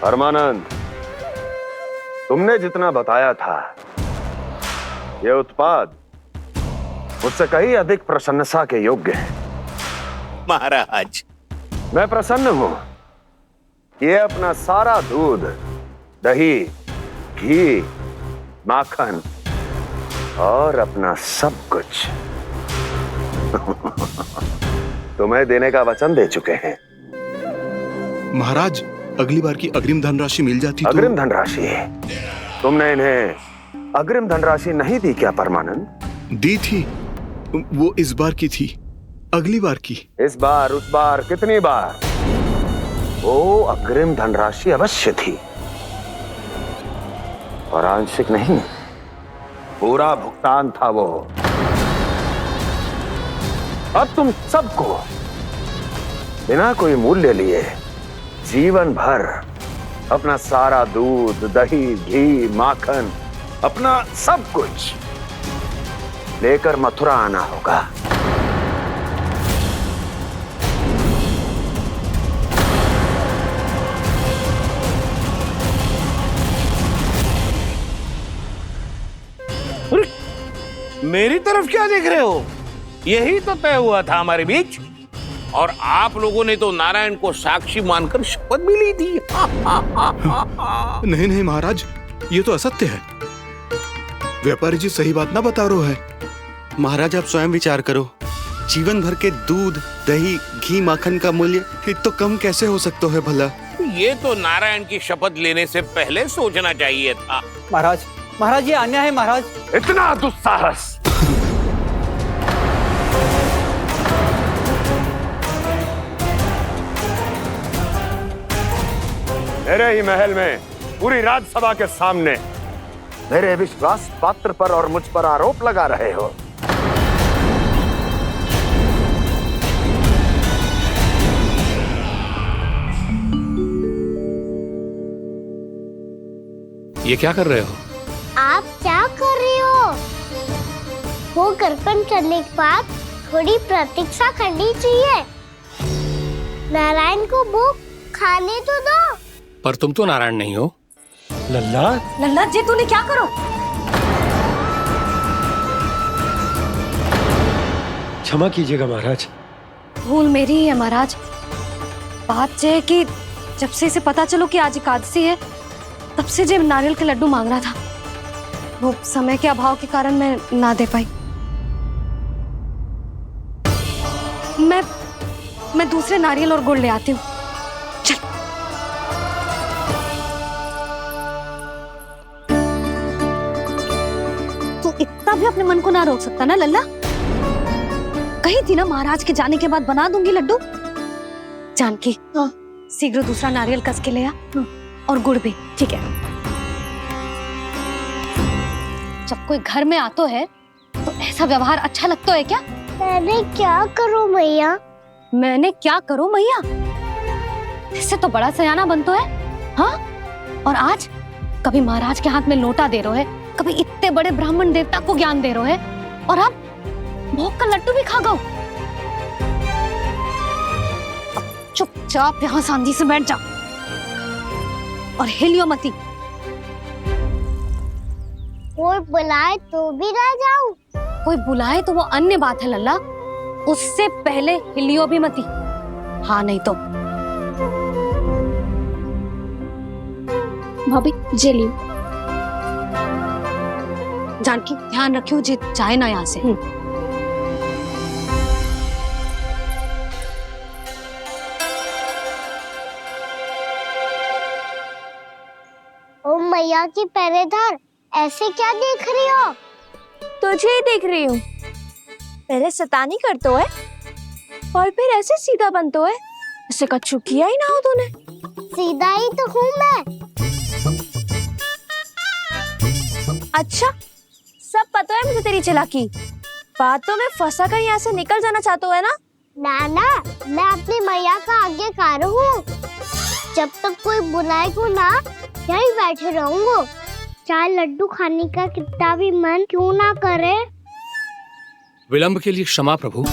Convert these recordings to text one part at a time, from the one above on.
परमानंद, तुमने जितना बताया था, यह उत्पाद मुझसे कहीं अधिक प्रशंसा के योग्य है। महाराज, मैं प्रसन्न हूं। ये अपना सारा दूध, दही, घी, माखन और अपना सब कुछ तुम्हें देने का वचन दे चुके हैं। महाराज, अगली बार की अग्रिम धनराशि मिल जाती तो। अग्रिम धनराशि? तुमने इन्हें अग्रिम धनराशि नहीं दी क्या परमानंद? दी थी, वो इस बार की थी, अगली बार की। इस बार, उस बार, कितनी बार? वो अग्रिम धनराशि अवश्य थी और आंशिक नहीं, पूरा भुगतान था वो। अब तुम सबको बिना कोई मूल्य लिए जीवन भर अपना सारा दूध, दही, घी, माखन, अपना सब कुछ लेकर मथुरा आना होगा। मेरी तरफ क्या देख रहे हो? यही तो तय हुआ था हमारे बीच, और आप लोगों ने तो नारायण को साक्षी मानकर शपथ भी ली थी। नहीं नहीं महाराज, ये तो असत्य है। व्यापारी जी सही बात ना बता रहे है। महाराज, आप स्वयं विचार करो, जीवन भर के दूध, दही, घी, माखन का मूल्य तो कम कैसे हो सकता है भला? ये तो नारायण की शपथ लेने से पहले सोचना चाहिए था। महाराज, महाराज, ये अन्याय है महाराज। इतना दुस्साहस! मेरे ही महल में पूरी राजसभा के सामने मेरे विश्वास पात्र पर और मुझ पर आरोप लगा रहे हो। ये क्या कर रहे हो? आप क्या कर रहे हो? वो गर्पण करने के बाद थोड़ी प्रतीक्षा करनी चाहिए। नारायण को भूख खाने तो दो। पर तुम तो नारायण नहीं हो। लल्ला, लल्ला जी, तूने क्या करो? क्षमा कीजिएगा महाराज। भूल मेरी ही है महाराज। बात ये है कि जब से इसे पता चलो कि आज एकादशी है, तब से जब नारियल के लड्डू मांग रहा था, वो समय के अभाव के कारण मैं ना दे पाई। मैं दूसरे नारियल और गुड़ ले आती हूँ। चल। तू इतना भी अपने मन को ना रोक सकता ना लल्ला? कही थी ना महाराज के जाने के बाद बना दूंगी लड्डू। जानकी, शीघ्र दूसरा नारियल कस के ले आ, और गुड़ भी। ठीक है। जब कोई घर में आतो है तो ऐसा व्यवहार अच्छा लगता है क्या? मैंने क्या करूं मैया? मैंने क्या करूं मैया? इससे तो बड़ा सयाना बनतो है। हाँ? और आज कभी महाराज के हाथ में लोटा दे रहे है, कभी इतने बड़े ब्राह्मण देवता को ज्ञान दे रहे है, और अब भोग का लड्डू भी खा गो। चुपचाप यहाँ शांति से बैठ जा और हिलियो मती। कोई बुलाए तो भी ना जाऊं? कोई बुलाए तो वो अन्य बात है लल्ला, उससे पहले हिलियो भी मती। हाँ नहीं तो। भाभी जेली। जानकी, ध्यान रखियो जे जाए ना यहाँ से। ओ मैया की पहरेदार, ऐसे क्या देख रही हो? तुझे ही देख रही हूँ। पहले शैतानी करतो है और फिर ऐसे सीधा बनतो है, ऐसे कछु किया ही ना हो तूने। सीधा ही तो हूँ मैं। अच्छा, सब पता है मुझे तेरी चालाकी। बातों में फंसा कर यहाँ से निकल जाना चाहते है ना? नाना, मैं अपनी मैया का आज्ञाकार हूँ। जब तक कोई बुलाए को ना, यहीं बैठे रहूंगा। चाहे लड्डू खाने का कितना भी मन क्यों ना करे। विलंब के लिए क्षमा प्रभु।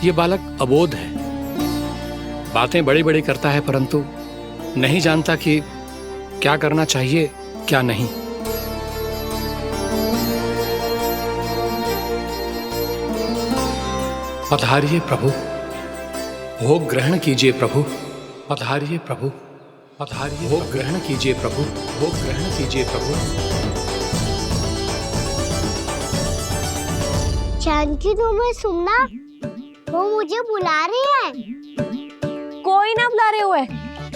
ये बालक अबोध है, बातें बड़ी बड़ी करता है परंतु नहीं जानता कि क्या करना चाहिए क्या नहीं। पधारिए प्रभु, भोग ग्रहण कीजिए प्रभु। पधारिए प्रभु, पधारिए, भोग ग्रहण कीजिए प्रभु। भोग ग्रहण कीजिए प्रभु। जानकी तुम्हें सुनना, वो मुझे बुला रही है। कोई ना बुला रहे हुए,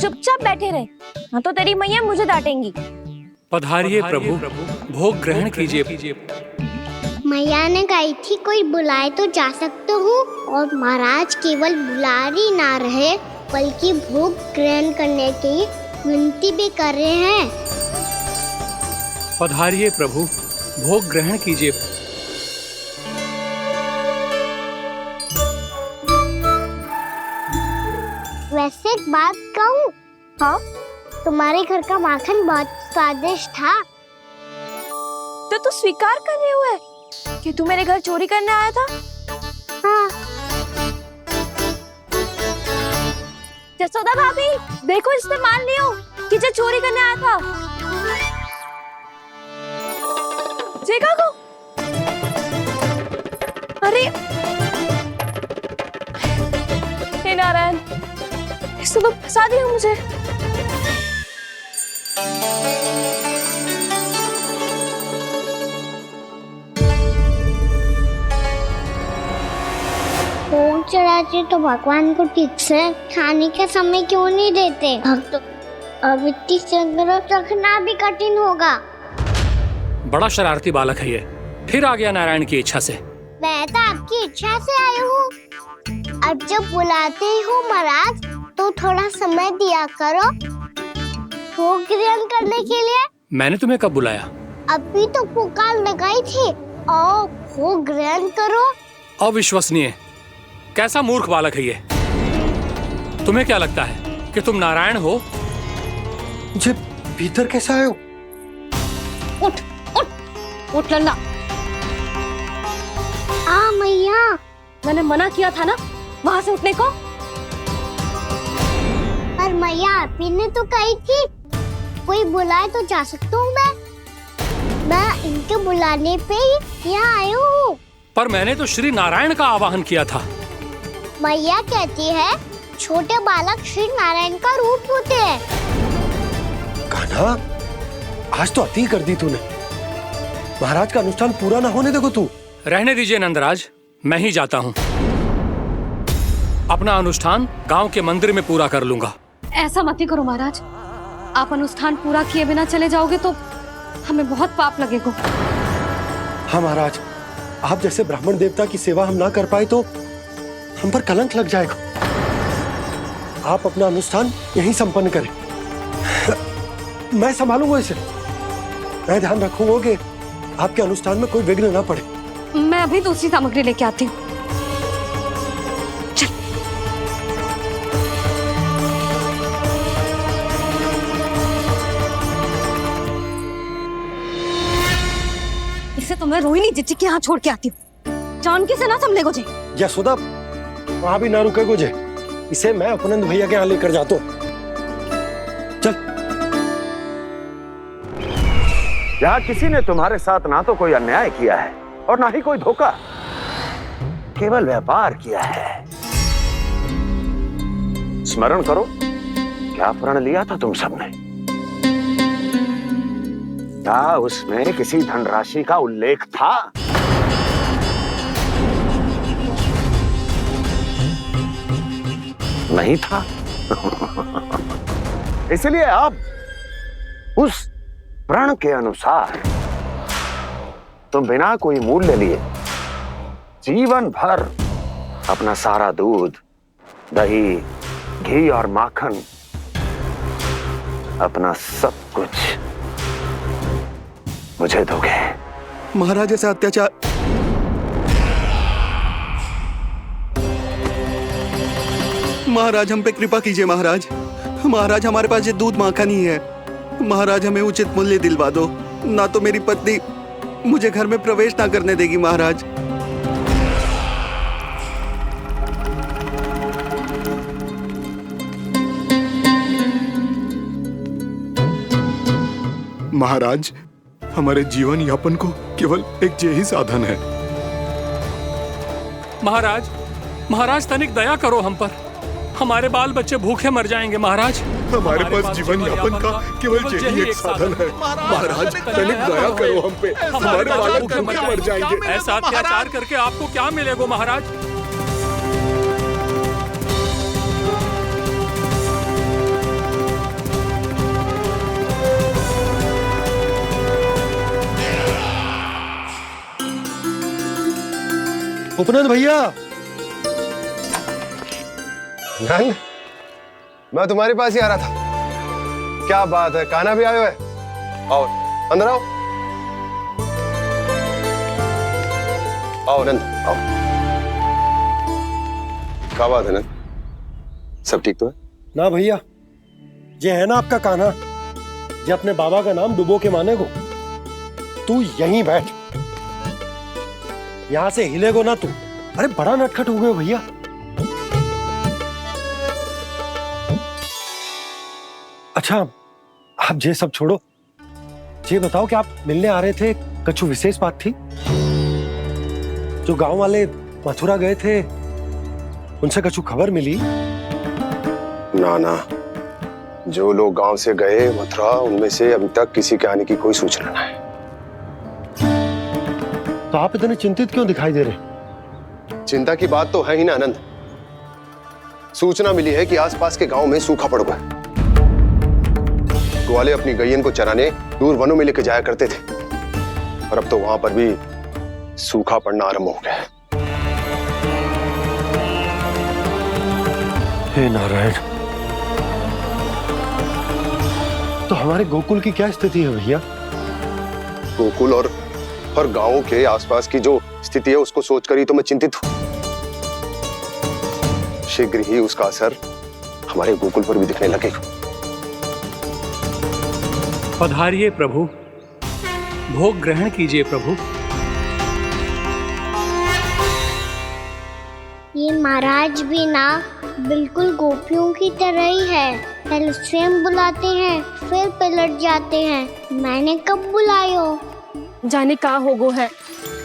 चुपचाप बैठे रहे, हाँ तो तेरी मैया मुझे डांटेंगी। पधारिए प्रभु, भोग ग्रहण कीजिए। मैया ने कही थी कोई बुलाए तो जा सकते हूँ, और महाराज केवल बुला ही ना रहे बल्कि भोग ग्रहण करने की विनती भी कर रहे हैं। पधारिए प्रभु, भोग ग्रहण कीजिए। वैसे एक बात कहूँ? हाँ? तुम्हारे घर का माखन बहुत स्वादिष्ट था। तो तू स्वीकार कर रहे हुए कि तू मेरे घर चोरी करने आया था? हाँ। जसोदा भाभी, देखो इसने मान लियो कि जो चोरी करने आया था। देखा को? अरे हे नारायण, इसने तो फंसा दिया मुझे। भोग चढ़ाते तो भगवान को ठीक से खाने का समय क्यों नहीं देते? भक्त अब इतनी संग्रह रखना भी कठिन होगा। बड़ा शरारती बालक है ये, फिर आ गया नारायण की इच्छा से। मैं तो आपकी इच्छा से आई हूँ। अब जब बुलाते हो महाराज तो थोड़ा समय दिया करो भोग ग्रहण करने के लिए। मैंने तुम्हें कब बुलाया? अभी तो पुकार लगाई थी, आओ भोग ग्रहण करो। अविश्वसनीय, कैसा मूर्ख बालक है ये। तुम्हें क्या लगता है कि तुम नारायण हो? मुझे भीतर कैसे आए हो? उठ उठ उठ लल्ला। मैया, मैंने मना किया था ना वहां से उठने को। पर मैया आपी ने तो कही थी कोई बुलाए तो जा सकता हूँ। मैं इनके बुलाने पे ही यहाँ आई हूँ। पर मैंने तो श्री नारायण का आवाहन किया था। मैया कहती है छोटे बालक श्री नारायण का रूप होते हैं। कान्हा, आज तो अति कर दी तूने। महाराज का अनुष्ठान पूरा ना होने देखो तू। रहने दीजिए नंदराज, मैं ही जाता हूँ। अपना अनुष्ठान गांव के मंदिर में पूरा कर लूंगा। ऐसा मत ही करो महाराज, आप अनुष्ठान पूरा किए बिना चले जाओगे तो हमें बहुत पाप लगेगा। हाँ महाराज, आप जैसे ब्राह्मण देवता की सेवा हम ना कर पाए तो हम पर कलंक लग जाएगा। आप अपना अनुष्ठान यहीं संपन्न करें, मैं संभालूंगा इसे। मैं ध्यान रखूंगा कि आपके अनुष्ठान में कोई विघ्न ना पड़े। मैं अभी दूसरी सामग्री लेके आती हूँ। इसे तो मैं रोहिणी जीजी के यहाँ छोड़ के आती हूँ। जानकी से ना संभले गुजे। यशोदा, वहां भी ना रुके गुजे। इसे मैं अपनंद भैया के यहाँ लेकर जाता हूँ। चल। यहाँ किसी ने तुम्हारे साथ ना तो कोई अन्याय किया है और ना ही कोई धोखा, केवल व्यापार किया है। स्मरण करो, क्या प्रण लिया था तुम सबने? क्या उसमें किसी धनराशि का उल्लेख था? नहीं था। इसलिए अब उस प्रण के अनुसार तुम बिना कोई मूल्य लिए जीवन भर अपना सारा दूध, दही, घी और माखन, अपना सब कुछ मुझे दोगे। महाराज ऐसा अत्याचार। महाराज हम पे कृपा कीजिए। महाराज, महाराज हमारे पास ये दूध माखन ही है। महाराज हमें उचित मूल्य दिलवा दो, ना तो मेरी पत्नी मुझे घर में प्रवेश ना करने देगी। महाराज महाराज, हमारे जीवन यापन को केवल एक यही साधन है। महाराज, महाराज तनिक दया करो हम पर। हमारे बाल बच्चे भूखे मर जाएंगे महाराज। हमारे पास जीवन यापन का केवल यही एक साधन है। महाराज तनिक दया करो हम पे, हमारे बालक भूखे मर जाएंगे। ऐसा अत्याचार करके आपको क्या मिलेगा महाराज? उपनंद भैया। नंद, मैं तुम्हारे पास ही आ रहा था। क्या बात है, कान्हा भी आए हुए? आओ अंदर आओ। आओ नंद आओ। क्या बात है नंद, सब ठीक तो है ना भैया? ये है ना आपका कान्हा, ये अपने बाबा का नाम डुबो के माने को। तू यहीं बैठ, यहां से हिलेगो ना तू। अरे बड़ा नटखट हो गए भैया। अच्छा आप ये सब छोड़ो, ये बताओ कि आप मिलने आ रहे थे, कछु विशेष बात थी? जो गांव वाले मथुरा गए थे उनसे कछु खबर मिली? ना ना, जो लोग गांव से गए मथुरा, उनमें से अभी तक किसी के आने की कोई सूचना नहीं है। तो आप इतने चिंतित क्यों दिखाई दे रहे? चिंता की बात तो है ही ना आनंद। सूचना मिली है कि आसपास के गांव में सूखा पड़ गया। ग्वाले अपनी गैयन को चराने दूर वनों में लेके जाया करते थे, और अब तो वहां पर भी सूखा पड़ना आरंभ हो गया है। हे नारायण, तो हमारे गोकुल की क्या स्थिति है भैया? गोकुल और गांवों के आसपास की जो स्थिति है उसको सोचकर ही तो मैं चिंतित हूं। शीघ्र ही उसका असर हमारे गोकुल पर भी दिखने लगेगा। पधारिए प्रभु, भोग ग्रहण कीजिए प्रभु। ये महाराज भी ना बिल्कुल गोपियों की तरह ही है। पहले स्वयं बुलाते हैं, फिर पलट जाते हैं। मैंने कब बुलाई हो? जाने कहाँ होगो है,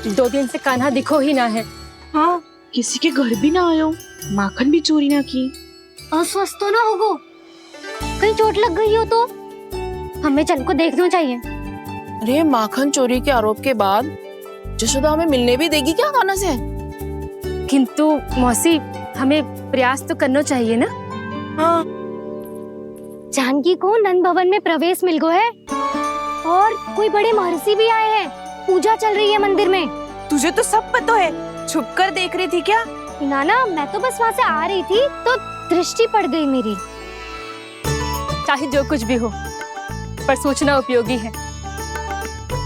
2 दिन से कान्हा दिखो ही ना है। हाँ, किसी के घर भी ना आयो, माखन भी चोरी ना की। अस्वस्थ तो ना होगो, कहीं चोट लग गई हो तो? हमें चल को देखना चाहिए। अरे माखन चोरी के आरोप के बाद जशोदा हमें मिलने भी देगी क्या कान्हा से? किंतु मौसी, हमें प्रयास तो करना चाहिए ना। हाँ, जानकी को नंद भवन में प्रवेश मिल गो है, और कोई बड़े महर्षि भी आए हैं। पूजा चल रही है मंदिर में। तुझे तो सब पता है, छुप कर देख रही थी क्या? ना, मैं तो बस वहाँ से आ रही थी तो दृष्टि पड़ गई मेरी। चाहे जो कुछ भी हो, पर सूचना उपयोगी है।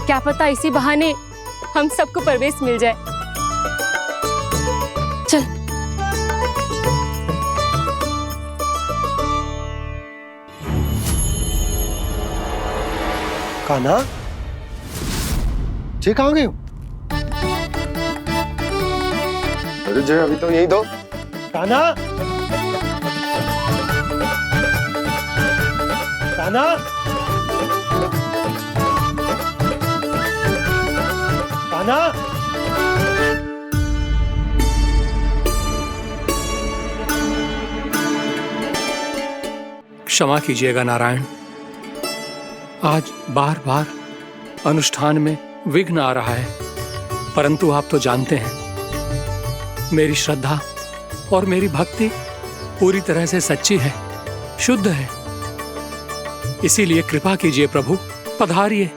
क्या पता इसी बहाने हम सबको प्रवेश मिल जाए। चल। कान्हा, जे कहाँ गए हो? अरे जय, अभी तो यही दो। कान्हा, कान्हा, कान्हा। क्षमा कीजिएगा नारायण, आज बार बार अनुष्ठान में विघ्न आ रहा है, परंतु आप तो जानते हैं मेरी श्रद्धा और मेरी भक्ति पूरी तरह से सच्ची है, शुद्ध है। इसीलिए कृपा कीजिए प्रभु, पधारिए।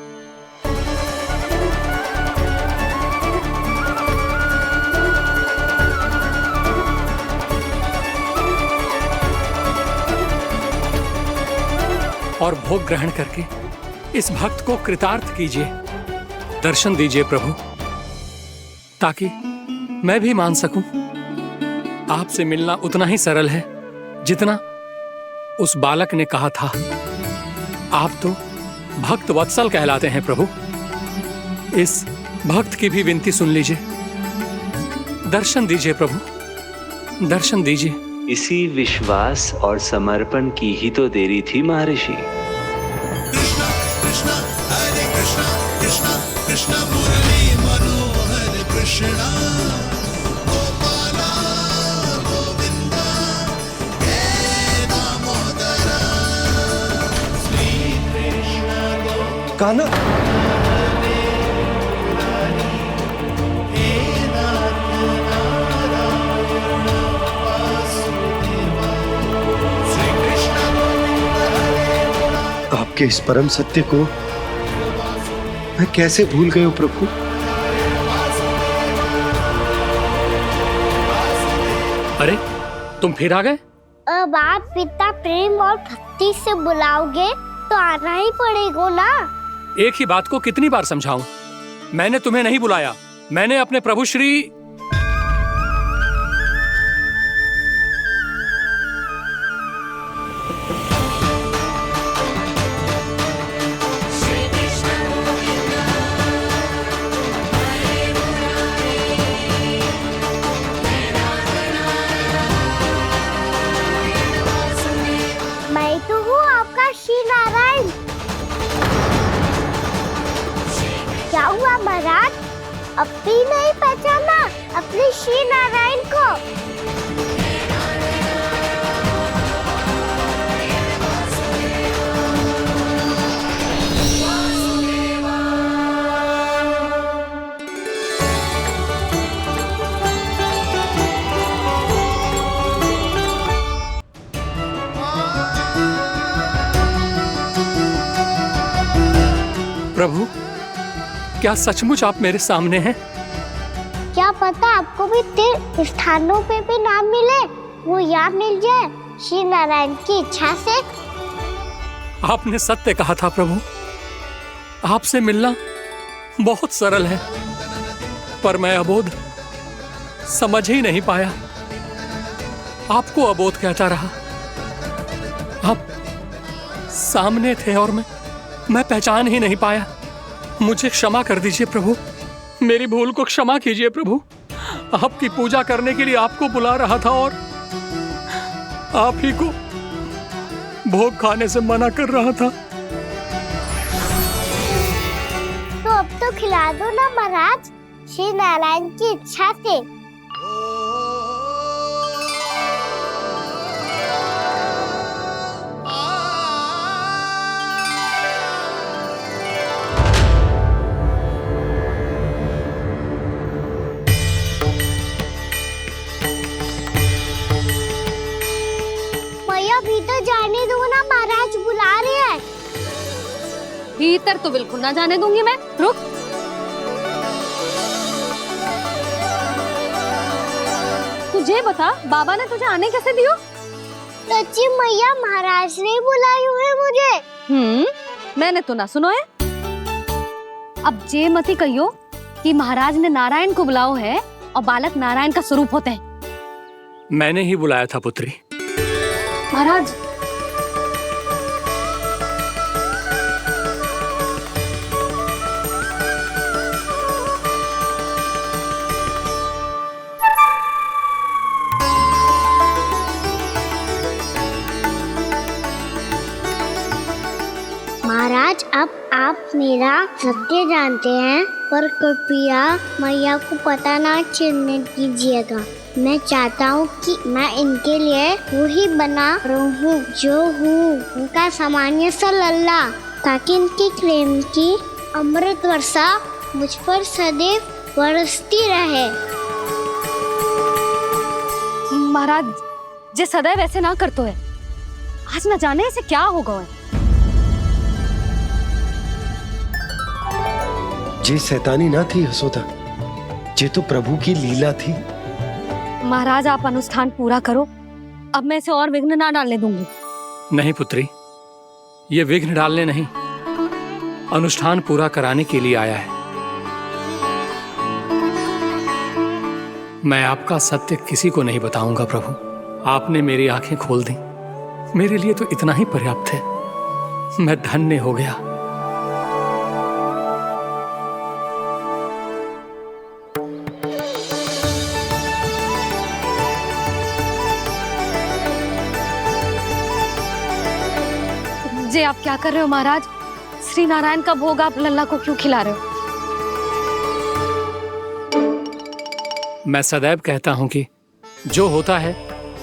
और भोग ग्रहण करके इस भक्त को कृतार्थ कीजिए। दर्शन दीजिए प्रभु, ताकि मैं भी मान सकूं। आपसे मिलना उतना ही सरल है जितना उस बालक ने कहा था। आप तो भक्त वत्सल कहलाते हैं प्रभु। इस भक्त की भी विनती सुन लीजिए। दर्शन दीजिए प्रभु, दर्शन दीजिए। इसी विश्वास और समर्पण की ही तो देरी थी महर्षि। कृष्णा कृष्णा हरे कान्हा, आपके इस परम सत्य को मैं कैसे भूल गया हूं प्रभु। अरे तुम फिर आ गए? अब आप इतना प्रेम और भक्ति से बुलाओगे तो आना ही पड़ेगा ना। एक ही बात को कितनी बार समझाऊं? मैंने तुम्हें नहीं बुलाया, मैंने अपने प्रभु श्री मैं तो हूँ आपका श्री नारायण। क्या हुआ महाराज, अब भी नहीं पहचाना अपने श्री नारायण को? प्रभु, क्या सचमुच आप मेरे सामने हैं? क्या पता आपको भी तीर्थ स्थानों पे भी नाम मिले, वो यहाँ मिल जाए श्री नारायण की इच्छा से। आपने सत्य कहा था प्रभु, आपसे मिलना बहुत सरल है, पर मैं अबोध समझ ही नहीं पाया। आपको अबोध कहता रहा। आप सामने थे और मैं पहचान ही नहीं पाया। मुझे क्षमा कर दीजिए प्रभु, मेरी भूल को क्षमा कीजिए प्रभु। आपकी पूजा करने के लिए आपको बुला रहा था और आप ही को भोग खाने से मना कर रहा था। तो अब तो खिला दो ना महाराज, श्री नारायण की इच्छा से। भीतर जाने दो ना, महाराज बुला रहे हैं। भीतर तो बिल्कुल ना जाने दूंगी मैं। रुक। तुझे बता, बाबा ने तुझे आने कैसे दियो? सच्ची मैया, महाराज ने बुलाई हुई मुझे। मैंने तो ना सुनो है। अब जे मती कहियो कि महाराज ने नारायण को बुलाओ है और बालक नारायण का स्वरूप होते हैं। मैंने ही बुलाया था पुत्री। महाराज, महाराज, अब आप मेरा सत्य जानते हैं, पर कृपया मैया को पता ना चलने दीजिएगा। मैं चाहता हूँ कि मैं इनके लिए वही बना रहूँ जो हूँ, उनका सामान्य सा लल्ला, ताकि इनके प्रेम की अमृत वर्षा मुझ पर सदैव बरसती रहे। महाराज, जे सदैव ऐसे ना करतो है, आज न जाने इसे क्या होगा है। जे शैतानी ना थी यशोदा, जे तो प्रभु की लीला थी। महाराज, आप अनुष्ठान पूरा करो, अब मैं इसे और विघ्न ना डालने दूंगी। नहीं पुत्री, ये विघ्न डालने नहीं, अनुष्ठान पूरा कराने के लिए आया है। मैं आपका सत्य किसी को नहीं बताऊंगा प्रभु। आपने मेरी आंखें खोल दी, मेरे लिए तो इतना ही पर्याप्त है। मैं धन्य हो गया। जे आप क्या कर रहे हो महाराज? श्री नारायण का भोग आप लल्ला को क्यों खिला रहे हो? मैं सदैव कहता हूं कि जो होता है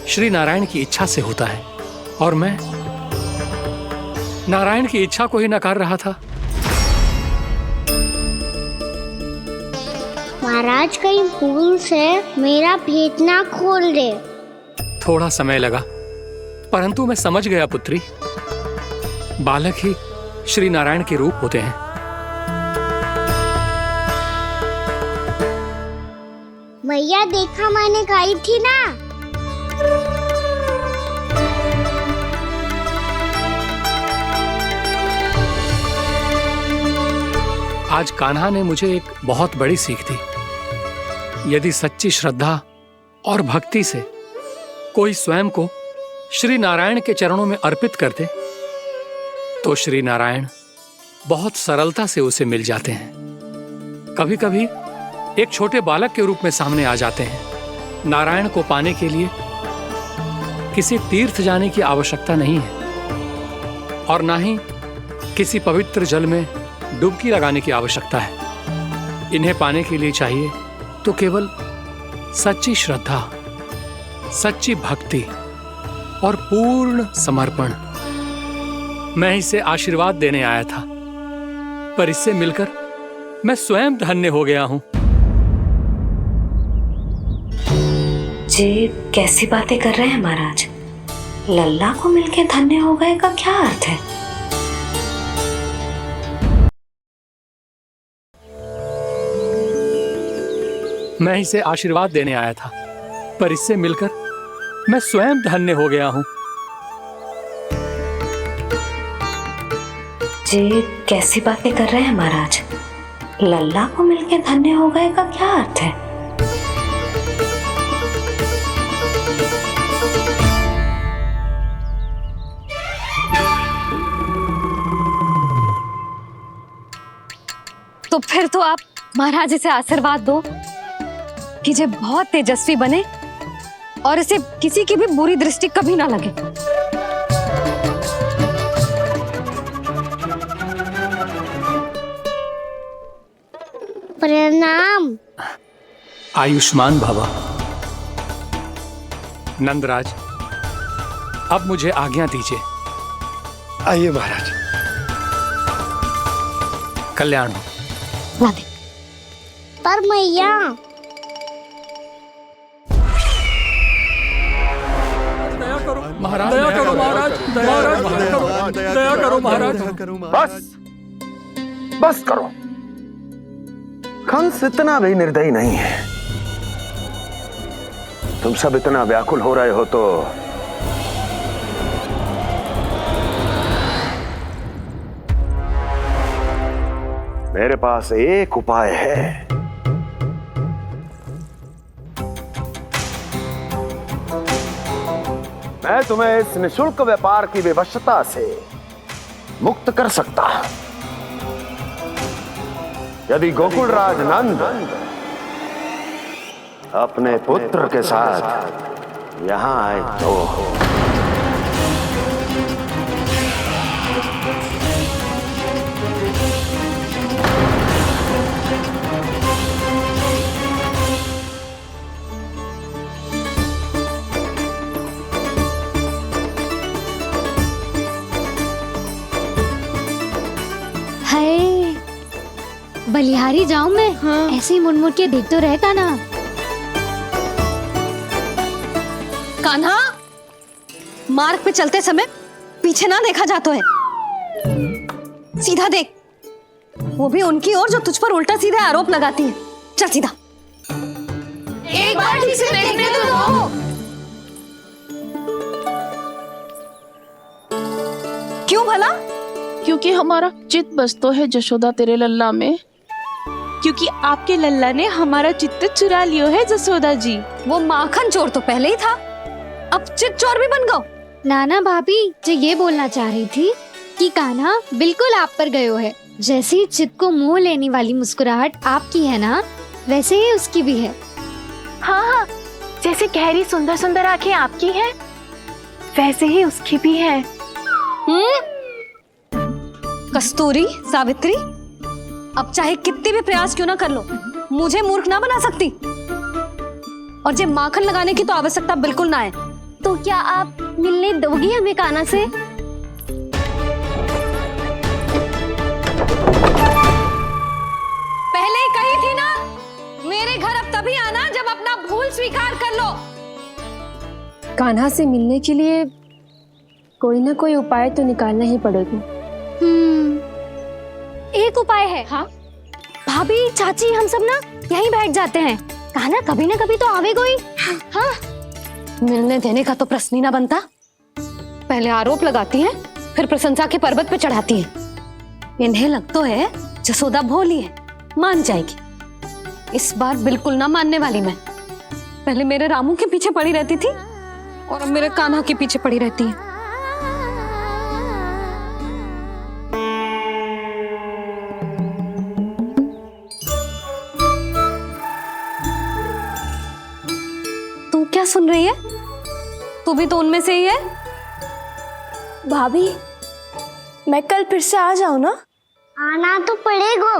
श्री नारायण की इच्छा से होता है, और मैं नारायण की इच्छा को ही नकार रहा था। महाराज कहीं भूल से मेरा भेद ना खोल दे। थोड़ा समय लगा, परंतु मैं समझ गया पुत्री। बालक ही श्री नारायण के रूप होते हैं। मैया देखा मैंने कही थी ना। आज कान्हा ने मुझे एक बहुत बड़ी सीख दी। यदि सच्ची श्रद्धा और भक्ति से कोई स्वयं को श्री नारायण के चरणों में अर्पित कर दे, तो श्री नारायण बहुत सरलता से उसे मिल जाते हैं। कभी कभी एक छोटे बालक के रूप में सामने आ जाते हैं। नारायण को पाने के लिए किसी तीर्थ जाने की आवश्यकता नहीं है और ना ही किसी पवित्र जल में डुबकी लगाने की आवश्यकता है। इन्हें पाने के लिए चाहिए तो केवल सच्ची श्रद्धा, सच्ची भक्ति और पूर्ण समर्पण। मैं इसे आशीर्वाद देने आया था, पर इससे मिलकर मैं स्वयं धन्य हो गया हूं। जी कैसी बातें कर रहे हैं महाराज? लल्ला को मिलके धन्य हो गए का क्या अर्थ है? मैं इसे आशीर्वाद देने आया था, पर इससे मिलकर मैं स्वयं धन्य हो गया हूं। जी कैसी बातें कर रहे हैं महाराज? लल्ला को मिलके धन्य हो गए का क्या अर्थ है? तो फिर तो आप महाराज इसे आशीर्वाद दो कि ये बहुत तेजस्वी बने और इसे किसी की भी बुरी दृष्टि कभी ना लगे। प्रणाम। आयुष्मान भव। नंदराज, अब मुझे आज्ञा दीजिए। आइए महाराज। कल्याण हो। पर मैया महाराज, दया करो महाराज, दया करो महाराज। बस करो। कंस इतना भी निर्दयी नहीं है। तुम सब इतना व्याकुल हो रहे हो तो मेरे पास एक उपाय है। मैं तुम्हें इस निशुल्क व्यापार की विवशता से मुक्त कर सकता हूं। यदि गोकुलराज नंद अपने पुत्र के साथ यहां आए तो बलिहारी जाऊं मैं? हाँ। ऐसे ही मुड़ के देख तो रहता ना। कान्हा, मार्ग पे चलते समय पीछे ना देखा जाता है। सीधा देख, वो भी उनकी ओर जो तुझ पर उल्टा सीधा आरोप लगाती है। चल सीधा। एक बार ठीक से देखने तो दो। क्यों भला? क्योंकि हमारा चित्त बसतो है जशोदा तेरे लल्ला में। क्योंकि आपके लल्ला ने हमारा चित्त चुरा लियो है जसोदा जी। वो माखन चोर तो पहले ही था, अब चित्त चोर भी बन गओ। नाना भाभी जो ये बोलना चाह रही थी कि कान्हा बिल्कुल आप पर गयो है। जैसे ही चित्त को मोह लेने वाली मुस्कुराहट आपकी है ना, वैसे ही उसकी भी है। हाँ हाँ, जैसे गहरी सुंदर सुंदर आंखें आपकी हैं, वैसे ही उसकी भी है। कस्तूरी, सावित्री, अब चाहे कितने भी प्रयास क्यों ना कर लो, मुझे मूर्ख ना बना सकती। और जे माखन लगाने की तो आवश्यकता बिल्कुल ना है। तो क्या आप मिलने दोगी हमें कान्हा से? पहले ही कही थी ना, मेरे भूल स्वीकार कर लो। कान्हा से मिलने के लिए कोई ना कोई उपाय तो निकालना ही पड़ेगा। एक उपाय है। हाँ? भाभी, चाची, हम सब ना यहीं बैठ जाते हैं। कान्हा कभी ना कभी तो आवेगा ही। हाँ, मिलने देने का तो प्रश्न ही ना बनता। पहले आरोप लगाती हैं, फिर प्रशंसा के पर्वत पे चढ़ाती हैं। इन्हें लगता है जसोदा भोली है, मान जाएगी। इस बार बिल्कुल ना मानने वाली मैं। पहले मेरे रामू के पीछे पड़ी रहती थी और अब मेरे कान्हा के पीछे पड़ी रहती है। तू क्या सुन रही है? तू भी तो उनमें से ही है। भाभी, मैं कल फिर से आ जाऊं ना? आना तो पड़ेगा।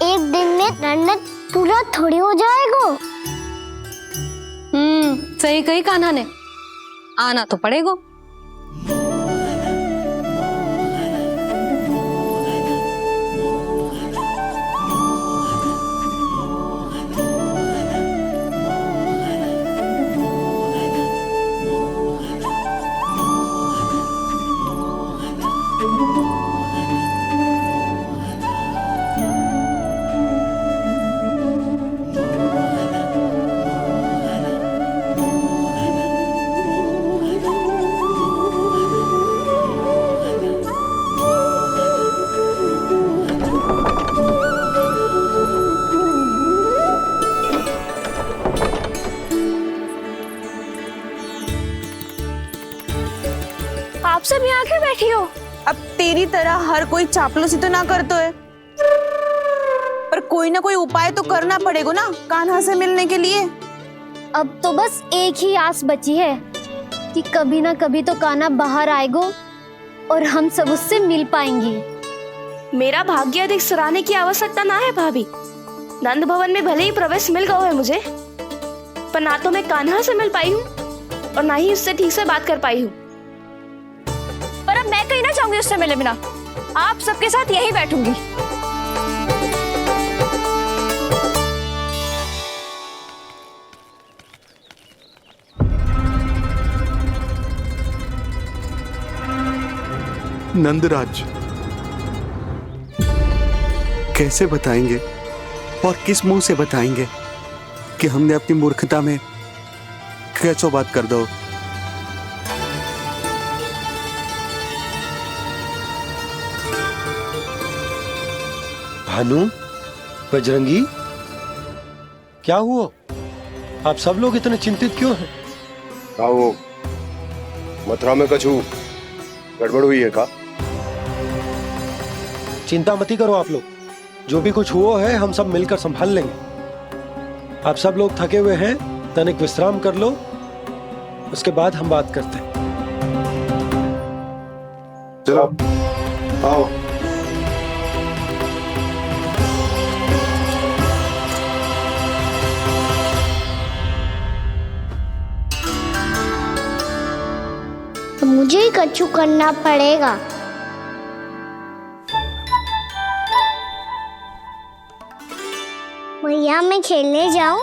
एक दिन में रन्नत पूरा थोड़ी हो जाएगा। सही कही कान्हा ने, आना तो पड़ेगा। आप सब यहाँ क्यों बैठी हो? अब तेरी तरह हर कोई चापलूसी तो ना करतो है, पर कोई ना कोई उपाय तो करना पड़ेगा ना कान्हा से मिलने के लिए। अब तो बस एक ही आस बची है कि कभी ना कभी तो कान्हा बाहर आएगा और हम सब उससे मिल पाएंगे। मेरा भाग्य अधिक सराहने की आवश्यकता ना है भाभी। नंद भवन में भले ही प्रवेश मिल गया है मुझे, पर ना तो मैं कान्हा से मिल पाई हूँ और ना ही उससे ठीक से बात कर पाई हूँ। पर अब मैं कहीं ना जाऊंगी उससे मिले बिना। आप सबके साथ यहीं बैठूंगी। नंदराज, कैसे बताएंगे और किस मुंह से बताएंगे कि हमने अपनी मूर्खता में कैसो बात कर दो। भानु, बजरंगी, क्या हुआ? आप सब लोग इतने चिंतित क्यों हैं? क्या वो मथुरा में कछु गड़बड़ हुई है का? चिंता मती करो आप लोग, जो भी कुछ हुआ है हम सब मिलकर संभाल लेंगे। आप सब लोग थके हुए हैं, तनिक विश्राम कर लो, उसके बाद हम बात करते हैं। चलो आओ। तो मुझे ही कछु करना पड़ेगा। भैया मैं खेलने जाऊं?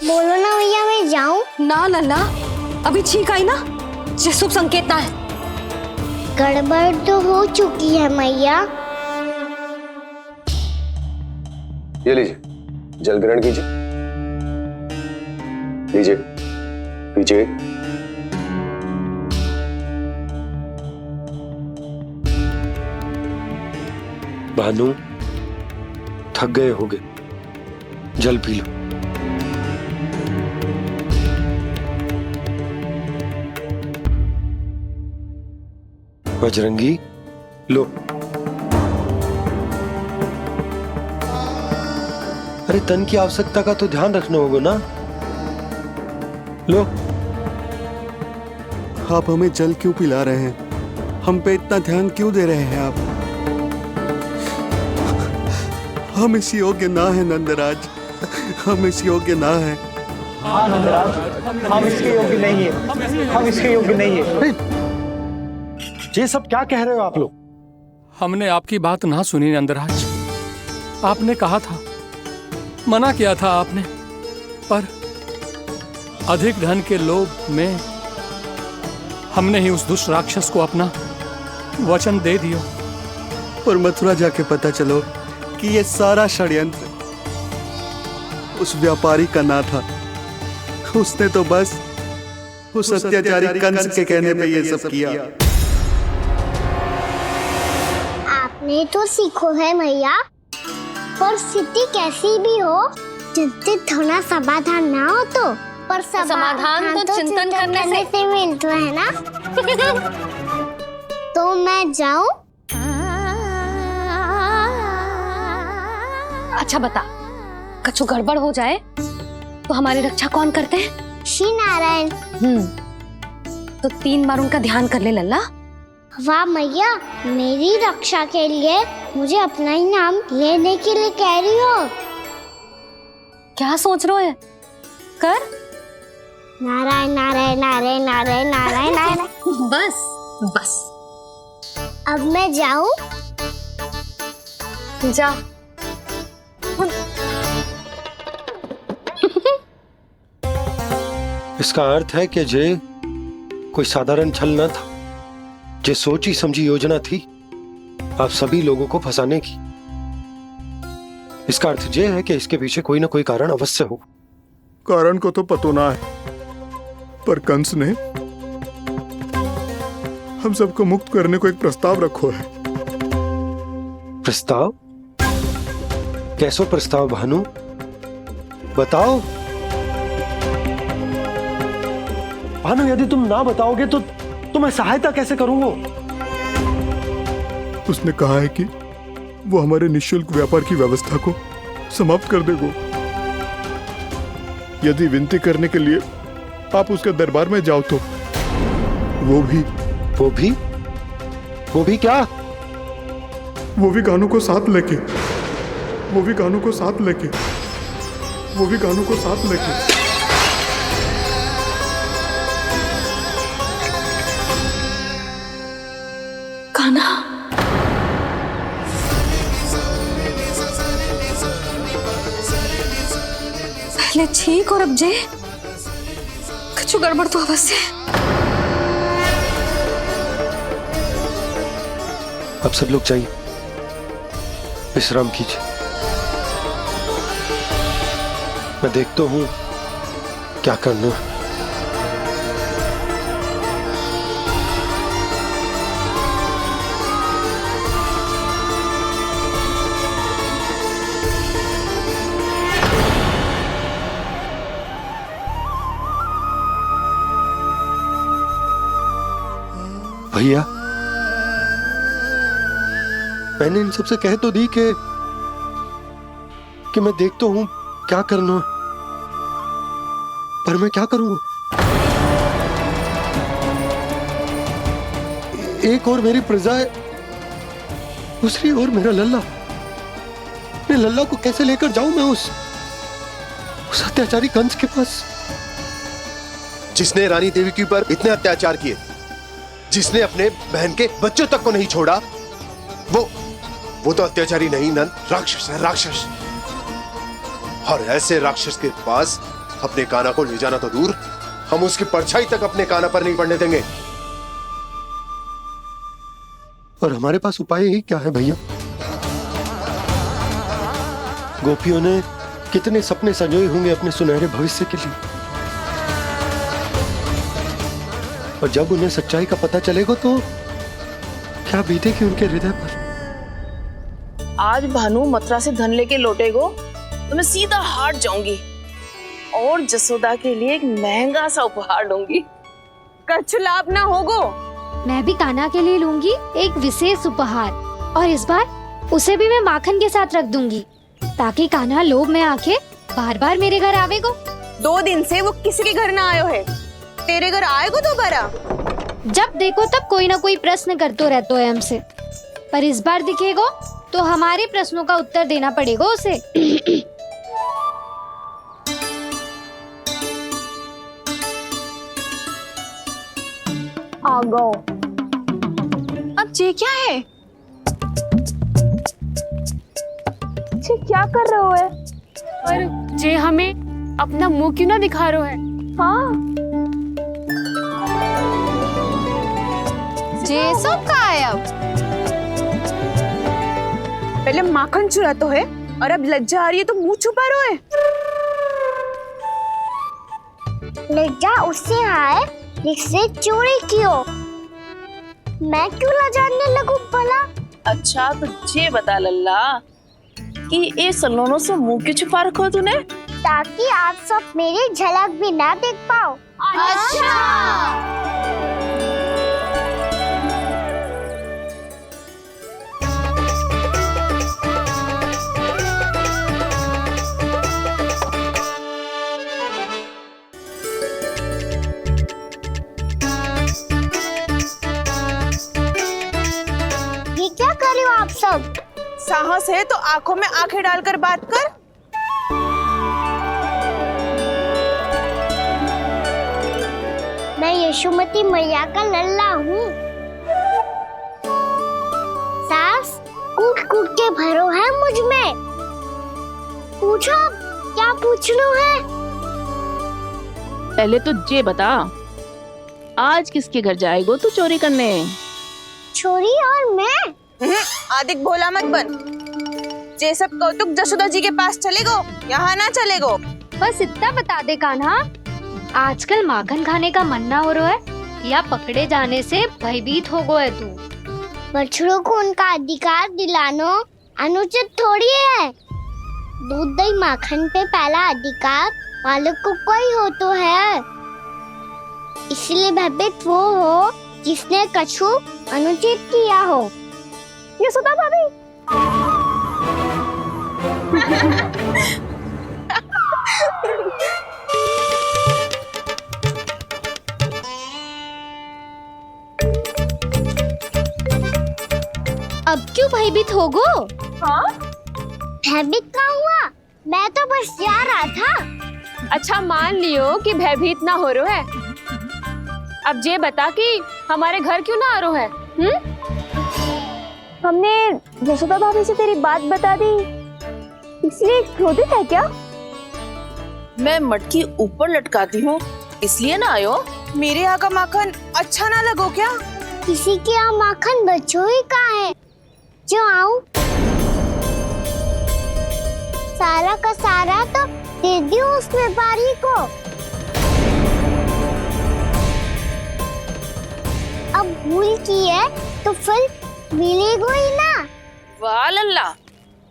बोलो ना भैया मैं जाऊं? ना लल्ला, अभी छींक आई ना, ये शुभ संकेत ना है। गड़बड़ तो हो चुकी है मैया। ये लीजिए, जल ग्रहण कीजिए। लीजिए, पीजिए। भानु, थक गए होगे, जल पी लो। बजरंगी, लो। अरे तन की आवश्यकता का तो ध्यान रखना होगा ना। लो। आप हमें जल क्यों पिला रहे हैं? हम पे इतना ध्यान क्यों दे रहे हैं आप? हम इस योग्य ना है नंदराज, हम इस योग्य ना है। हाँ नंदराज, हम इसके योग्य नहीं है, हम इसके योग्य नहीं है। ये सब क्या कह रहे हो आप लोग? हमने आपकी बात ना सुनी नंदराज। आपने कहा था, मना किया था आपने, पर अधिक धन के लोभ में हमने ही उस दुष्ट राक्षस को अपना वचन दे दिया। और मथुरा जाके पता चलो कि ये सारा षड्यंत्र उस व्यापारी का ना था। उसने तो बस उस अत्याचारी कंस के कहने पे ये सब किया। आपने तो सीखो है भैया, पर स्थिति कैसी भी हो, चिंतित होना समाधान ना हो तो, पर समाधान तो चिंतन करने से मिलता है ना। तो मैं जाऊं? अच्छा बता, कछु गड़बड़ हो जाए तो हमारी रक्षा कौन करते हैं? श्री नारायण। तो 3 बार उनका ध्यान कर ले लल्ला। वाह मैया, मेरी रक्षा के लिए मुझे अपना ही नाम लेने के लिए कह रही हो? क्या सोच रहे हो? कर नारायण नारायण नारायण नारायण नारायण नारायण। बस बस, अब मैं जाऊं? जा। इसका अर्थ है कि जे कोई साधारण छल न था, जे सोची समझी योजना थी आप सभी लोगों को फंसाने की। इसका अर्थ ये है कि इसके पीछे कोई ना कोई कारण अवश्य हो। कारण को तो पतो ना है, पर कंस ने हम सबको मुक्त करने को एक प्रस्ताव रखो है। प्रस्ताव? कैसो प्रस्ताव भानु, बताओ। भानु, यदि तुम ना बताओगे तो मैं सहायता कैसे करूंगा? उसने कहा है कि वो हमारे निःशुल्क व्यापार की व्यवस्था को समाप्त कर देगा यदि विनती करने के लिए आप उसके दरबार में जाओ तो। वो भी क्या? वो भी गानों को साथ लेके कान्हा, पहले ठीक और अब जे कुछ गड़बड़ तो अवश्य है। अब सब लोग जाइए, विश्राम कीजिए। मैं देखता हूं क्या करना है। भैया, मैंने इन सबसे कह तो दी कि मैं देखता हूं क्या करना है, पर मैं क्या करूंगा? एक और मेरी प्रजा है, दूसरी ओर मेरा लल्ला। मैं लल्ला को कैसे लेकर जाऊं मैं उस अत्याचारी कंस के पास? जिसने रानी देवी के ऊपर इतने अत्याचार किए, जिसने अपने बहन के बच्चों तक को नहीं छोड़ा, वो तो अत्याचारी नहीं नंद, राक्षस है, राक्षस। और ऐसे राक्षस के पास अपने कान्हा को ले जाना तो दूर, हम उसकी परछाई तक अपने कान्हा पर नहीं पड़ने देंगे। और हमारे पास उपाय ही क्या है भैया? गोपियों ने कितने सपने संजोए होंगे अपने सुनहरे भविष्य के लिए, और जब उन्हें सच्चाई का पता चलेगा तो क्या बीतेगी उनके हृदय पर? आज भानु मथुरा से धन लेके लौटेगो तो मैं सीधा हाट जाऊंगी और जसोदा के लिए एक महंगा सा उपहार दूंगी। कछु लाभ ना होगो। मैं भी कान्हा के लिए लूंगी एक विशेष उपहार, और इस बार उसे भी मैं माखन के साथ रख दूंगी, ताकि कान्हा लोभ में आके बार बार मेरे घर आवेगो। 2 दिन से वो किसी के घर ना आयो है, तेरे घर आएगो दोबारा? जब देखो तब कोई ना कोई प्रश्न करते रहते है हमसे, पर इस बार दिखेगो तो हमारे प्रश्नों का उत्तर देना पड़ेगा उसे। आ गो। अब ये क्या है? जे क्या कर रहे हो है? पर जे हमें अपना मुंह क्यों ना दिखा रहे है? हाँ जे सब का है अब? पहले माखन चुरा तो है और अब लज्जा आ रही है तो मुंह छुपा रहे है। लज्जा उससे है जिसने चोरी की हो। मैं क्यों लजाने लगूं भला? अच्छा तो ये बता लल्ला कि ये सलोनों से मुंह क्यों छुपा रखो तूने? ताकि आप सब मेरी झलक भी ना देख पाओ। अच्छा। ये क्या कर रहे हो आप सब? साहस है तो आंखों में आंखें डालकर बात कर। मैं यशोमती मैया का लल्ला हूँ। सास कूट कूट के भरो है मुझ में। पूछो क्या पूछना है? पहले तो ये बता, आज किसके घर जाएगो तू चोरी करने? छोरी और मैं? आदिक भोला मत बन। ये सब कौतुक जशोदा जी के पास चलेगो, यहाँ ना चलेगो। बस इतना बता दे कान्हा, आजकल माखन खाने का मन ना हो रहा है या पकड़े जाने से भयभीत हो गए तू? बछड़ों को उनका अधिकार दिलाना अनुचित थोड़ी है। दूध दही माखन पे पहला अधिकार मालिक को कोई हो तो है। इसलिए भयभीत वो हो जिसने कछु अनुचित किया हो। यशोदा भाभी। अब क्यों भयभीत हो गो? हाँ? भयभीत क्या हुआ? मैं तो बस जा रहा था। अच्छा मान लियो कि भयभीत ना हो रहा है। अब ये बता कि हमारे घर क्यों ना आ रहा है? हमने यशोदा भाभी से तेरी बात बता दी, इसलिए क्रोधित है क्या? मैं मटकी ऊपर लटकाती हूँ इसलिए ना आयो? मेरे यहाँ का माखन अच्छा ना लगो क्या? किसी के यहाँ माखन बच्चों ही कहाँ है जो आऊं? सारा का सारा तो दे दियो उस व्यापारी को। अब भूल की है तो फिर मिलेगो ही ना। वाह लल्ला,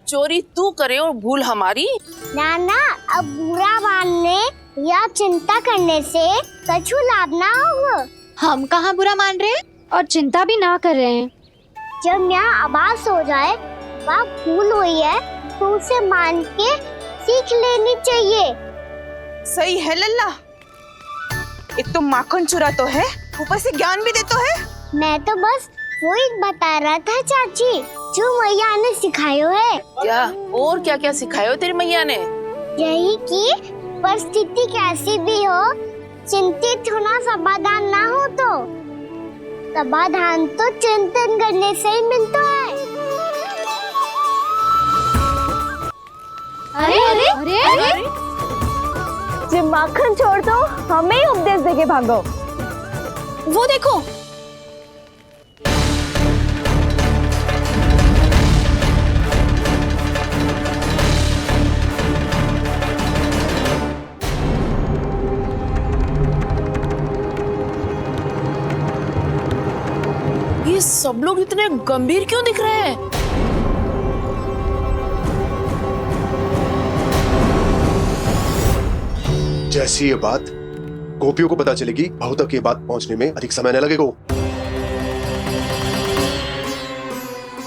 चोरी तू करे और भूल हमारी। नाना, अब बुरा मानने या चिंता करने से कछु लाभ ना होगा। हम कहाँ बुरा मान रहे हैं और चिंता भी ना कर रहे हैं। जब यहाँ आभास हो जाए वहाँ भूल हुई है तो उसे मान के सीख लेनी चाहिए। सही है लल्ला, एक तो माखन चुरा तो है, ऊपर से ज्ञान भी दे तो है। मैं तो बस वही बता रहा था चाची जो मैया ने सिखायो है। क्या और क्या क्या सिखायो तेरी मैया ने? यही कि परिस्थिति कैसी भी हो चिंतित होना समाधान ना हो तो समाधान तो चिंतन करने से ही मिलता है। अरे अरे अरे, अरे? जब माखन छोड़ दो हमें ही उपदेश देके भागो। वो देखो, ये सब लोग इतने गंभीर क्यों दिख रहे हैं? जैसी ये बात गोपियों को पता चलेगी, बहू तक ये बात पहुंचने में अधिक समय न लगेगा।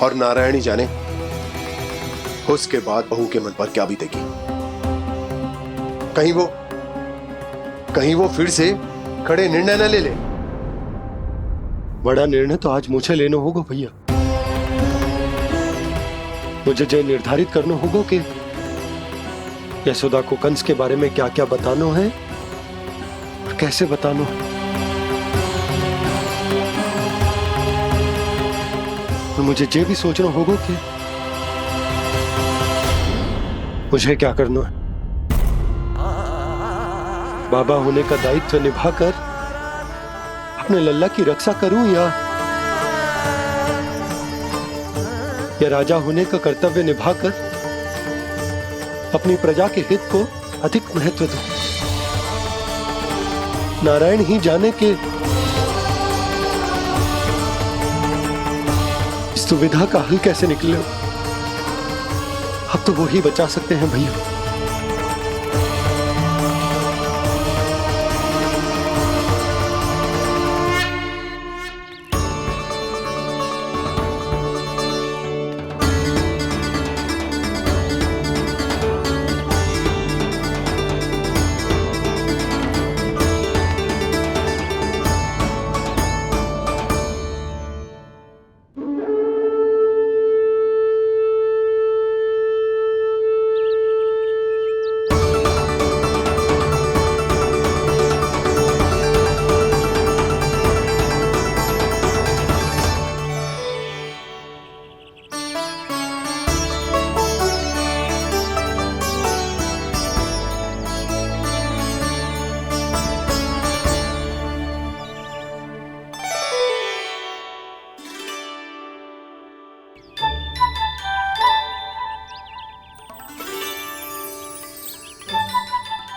और नारायणी जाने उसके बाद बहू के मन पर क्या बीतेगी। कहीं वो फिर से खड़े निर्णय न ले ले। बड़ा निर्णय तो आज मुझे लेना होगा भैया। मुझे जो निर्धारित करना होगा कि यशोदा को कंस के बारे में क्या क्या बताना है और कैसे बताना है। और मुझे ये भी सोचना होगा कि मुझे क्या करना है? बाबा होने का दायित्व निभाकर अपने लल्ला की रक्षा करूं या राजा होने का कर्तव्य निभाकर अपनी प्रजा के हित को अधिक महत्व दूं? नारायण ही जाने के इस दुविधा का हल कैसे निकले। अब तो वो ही बचा सकते हैं भैया।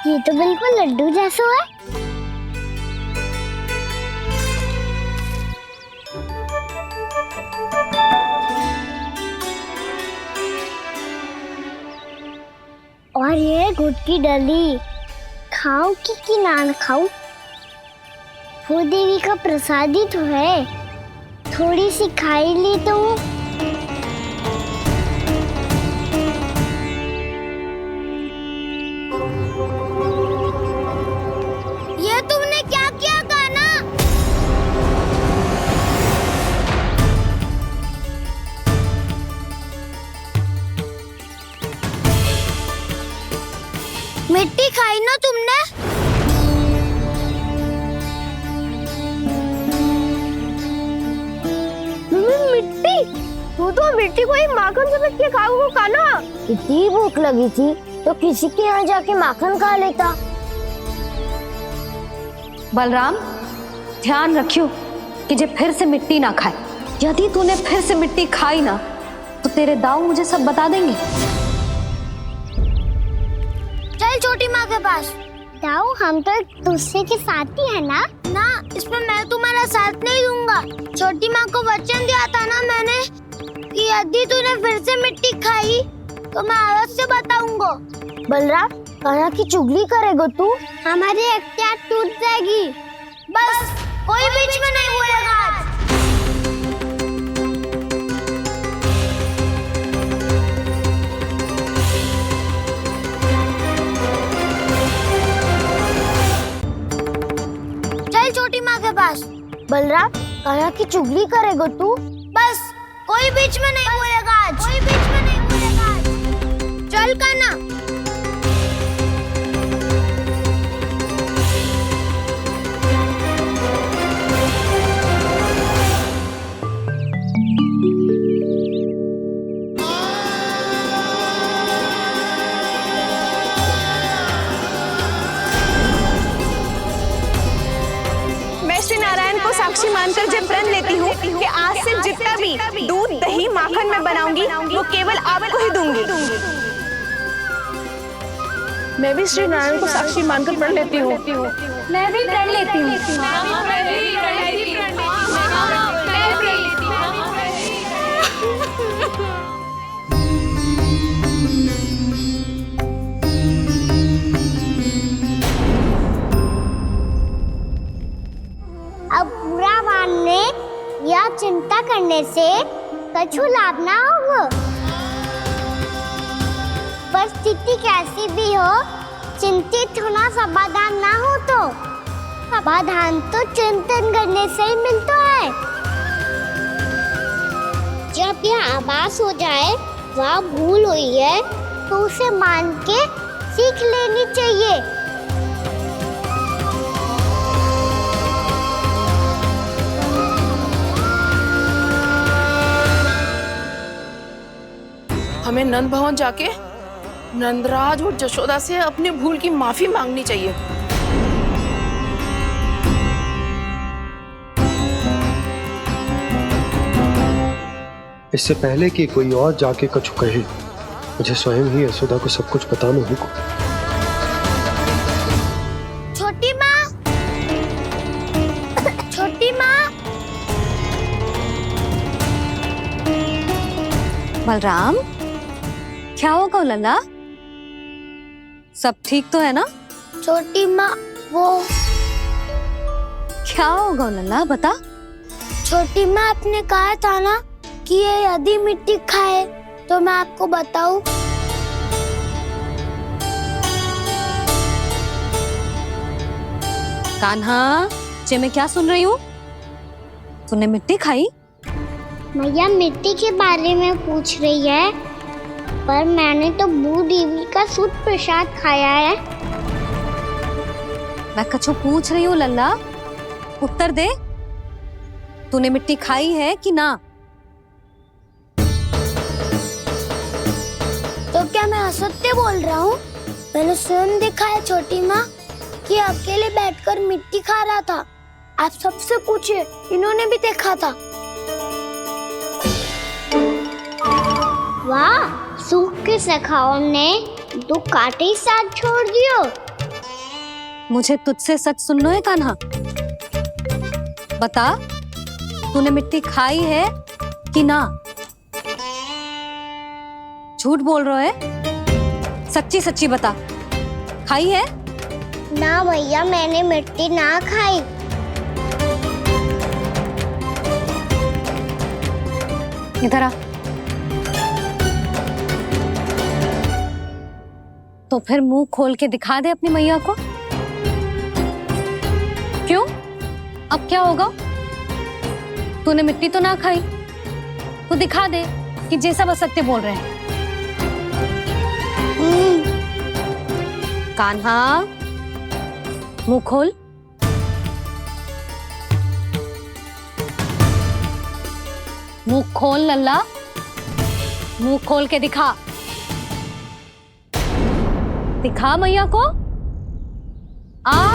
ये तो बिल्कुल लड्डू जैसा है। और ये गुड़ की डली खाऊं कि ना खाऊं? वो देवी का प्रसाद ही तो है, थोड़ी सी खाई ली तो। ये तुमने क्या किया कान्हा? मिट्टी खाई ना तुमने? मिट्टी? तू तो मिट्टी को ही माखन से के खाओगे कान्हा। इतनी भूख लगी थी तो किसी के यहाँ जाके माखन खा लेता। बलराम, ध्यान रखियो कि जे फिर से मिट्टी ना खाए। यदि तूने फिर से मिट्टी खाई ना तो तेरे दाऊ मुझे सब बता देंगे। चल छोटी माँ के पास। दाऊ, हम तो एक दूसरे के साथी है ना? ना, इसमें मैं तुम्हारा साथ नहीं दूंगा। छोटी माँ को वचन दिया था ना मैंने कि यदि तूने फिर से मिट्टी खाई तो मैं आवाज से बताऊंगा। बलराम, कान्हा की चुगली करेगा तू? हमारी अख्तियार टूट जाएगी। बस कोई बीच में नहीं बोलेगा आज। चल छोटी माँ के पास। बलराम, कान्हा की चुगली करेगा तू? बस कोई बीच में नहीं बोलेगा आज। कोई बीच में नहीं बोलेगा आज। चल कान्हा। मैं श्री नारायण को साक्षी मानकर जब प्रण लेती हूँ कि आज से जितना भी दूध, दही, माखन मैं बनाऊंगी वो केवल आपको ही दूंगी। मैं भी श्री नारायण को साक्षी मानकर प्रण लेती हूँ। मैं भी प्रण लेती हूँ। अब बुरा मानने या चिंता करने से कछु लाभ ना होगा। परिस्थिति कैसी भी हो, चिंतित होना समाधान ना हो तो समाधान तो चिंतन करने से ही मिलता है। जब यह आभास हो जाए वह भूल हुई है तो उसे मान के सीख लेनी चाहिए। हमें नंद भवन जाके नंदराज और जशोदा से अपनी भूल की माफी मांगनी चाहिए। इससे पहले कि कोई और जाके कछु कहे, मुझे स्वयं ही यशोदा को सब कुछ बताना होगा। छोटी माँ, छोटी माँ। बलराम, क्या होगा लल्ला? सब ठीक तो है ना? छोटी माँ, वो क्या होगा लल्ला, बता। छोटी माँ, आपने कहा था ना कि ये यदि मिट्टी खाए तो मैं आपको बताऊं। कान्हा, जे मैं क्या सुन रही हूँ? तूने मिट्टी खाई? मैया मिट्टी के बारे में पूछ रही है, पर मैंने तो भू देवी का शुद्ध प्रसाद खाया है। मैं कछु पूछ रही हूँ लल्ला, उत्तर दे। तूने मिट्टी खाई है कि ना? तो क्या मैं असत्य बोल रहा हूँ? मैंने स्वयं देखा है छोटी माँ कि अकेले बैठकर मिट्टी खा रहा था। आप सबसे पूछिए, इन्होंने भी देखा था। वाह, सूख के सखाओ ने दो कांटे ही साथ छोड़ दियो। मुझे तुझसे सच सुनना है कान्हा। बता, तूने मिट्टी खाई है कि ना? झूठ बोल रहा है, सच्ची सच्ची बता, खाई है? ना भैया, मैंने मिट्टी ना खाई। इधर आ। तो फिर मुंह खोल के दिखा दे अपनी मैया को। क्यों? अब क्या होगा? तूने मिट्टी तो ना खाई, तो दिखा दे कि जैसा वो सत्य बोल रहे हैं। कान्हा, मुंह खोल। मुंह खोल लल्ला, मुंह खोल के दिखा। दिखा मैया को। आ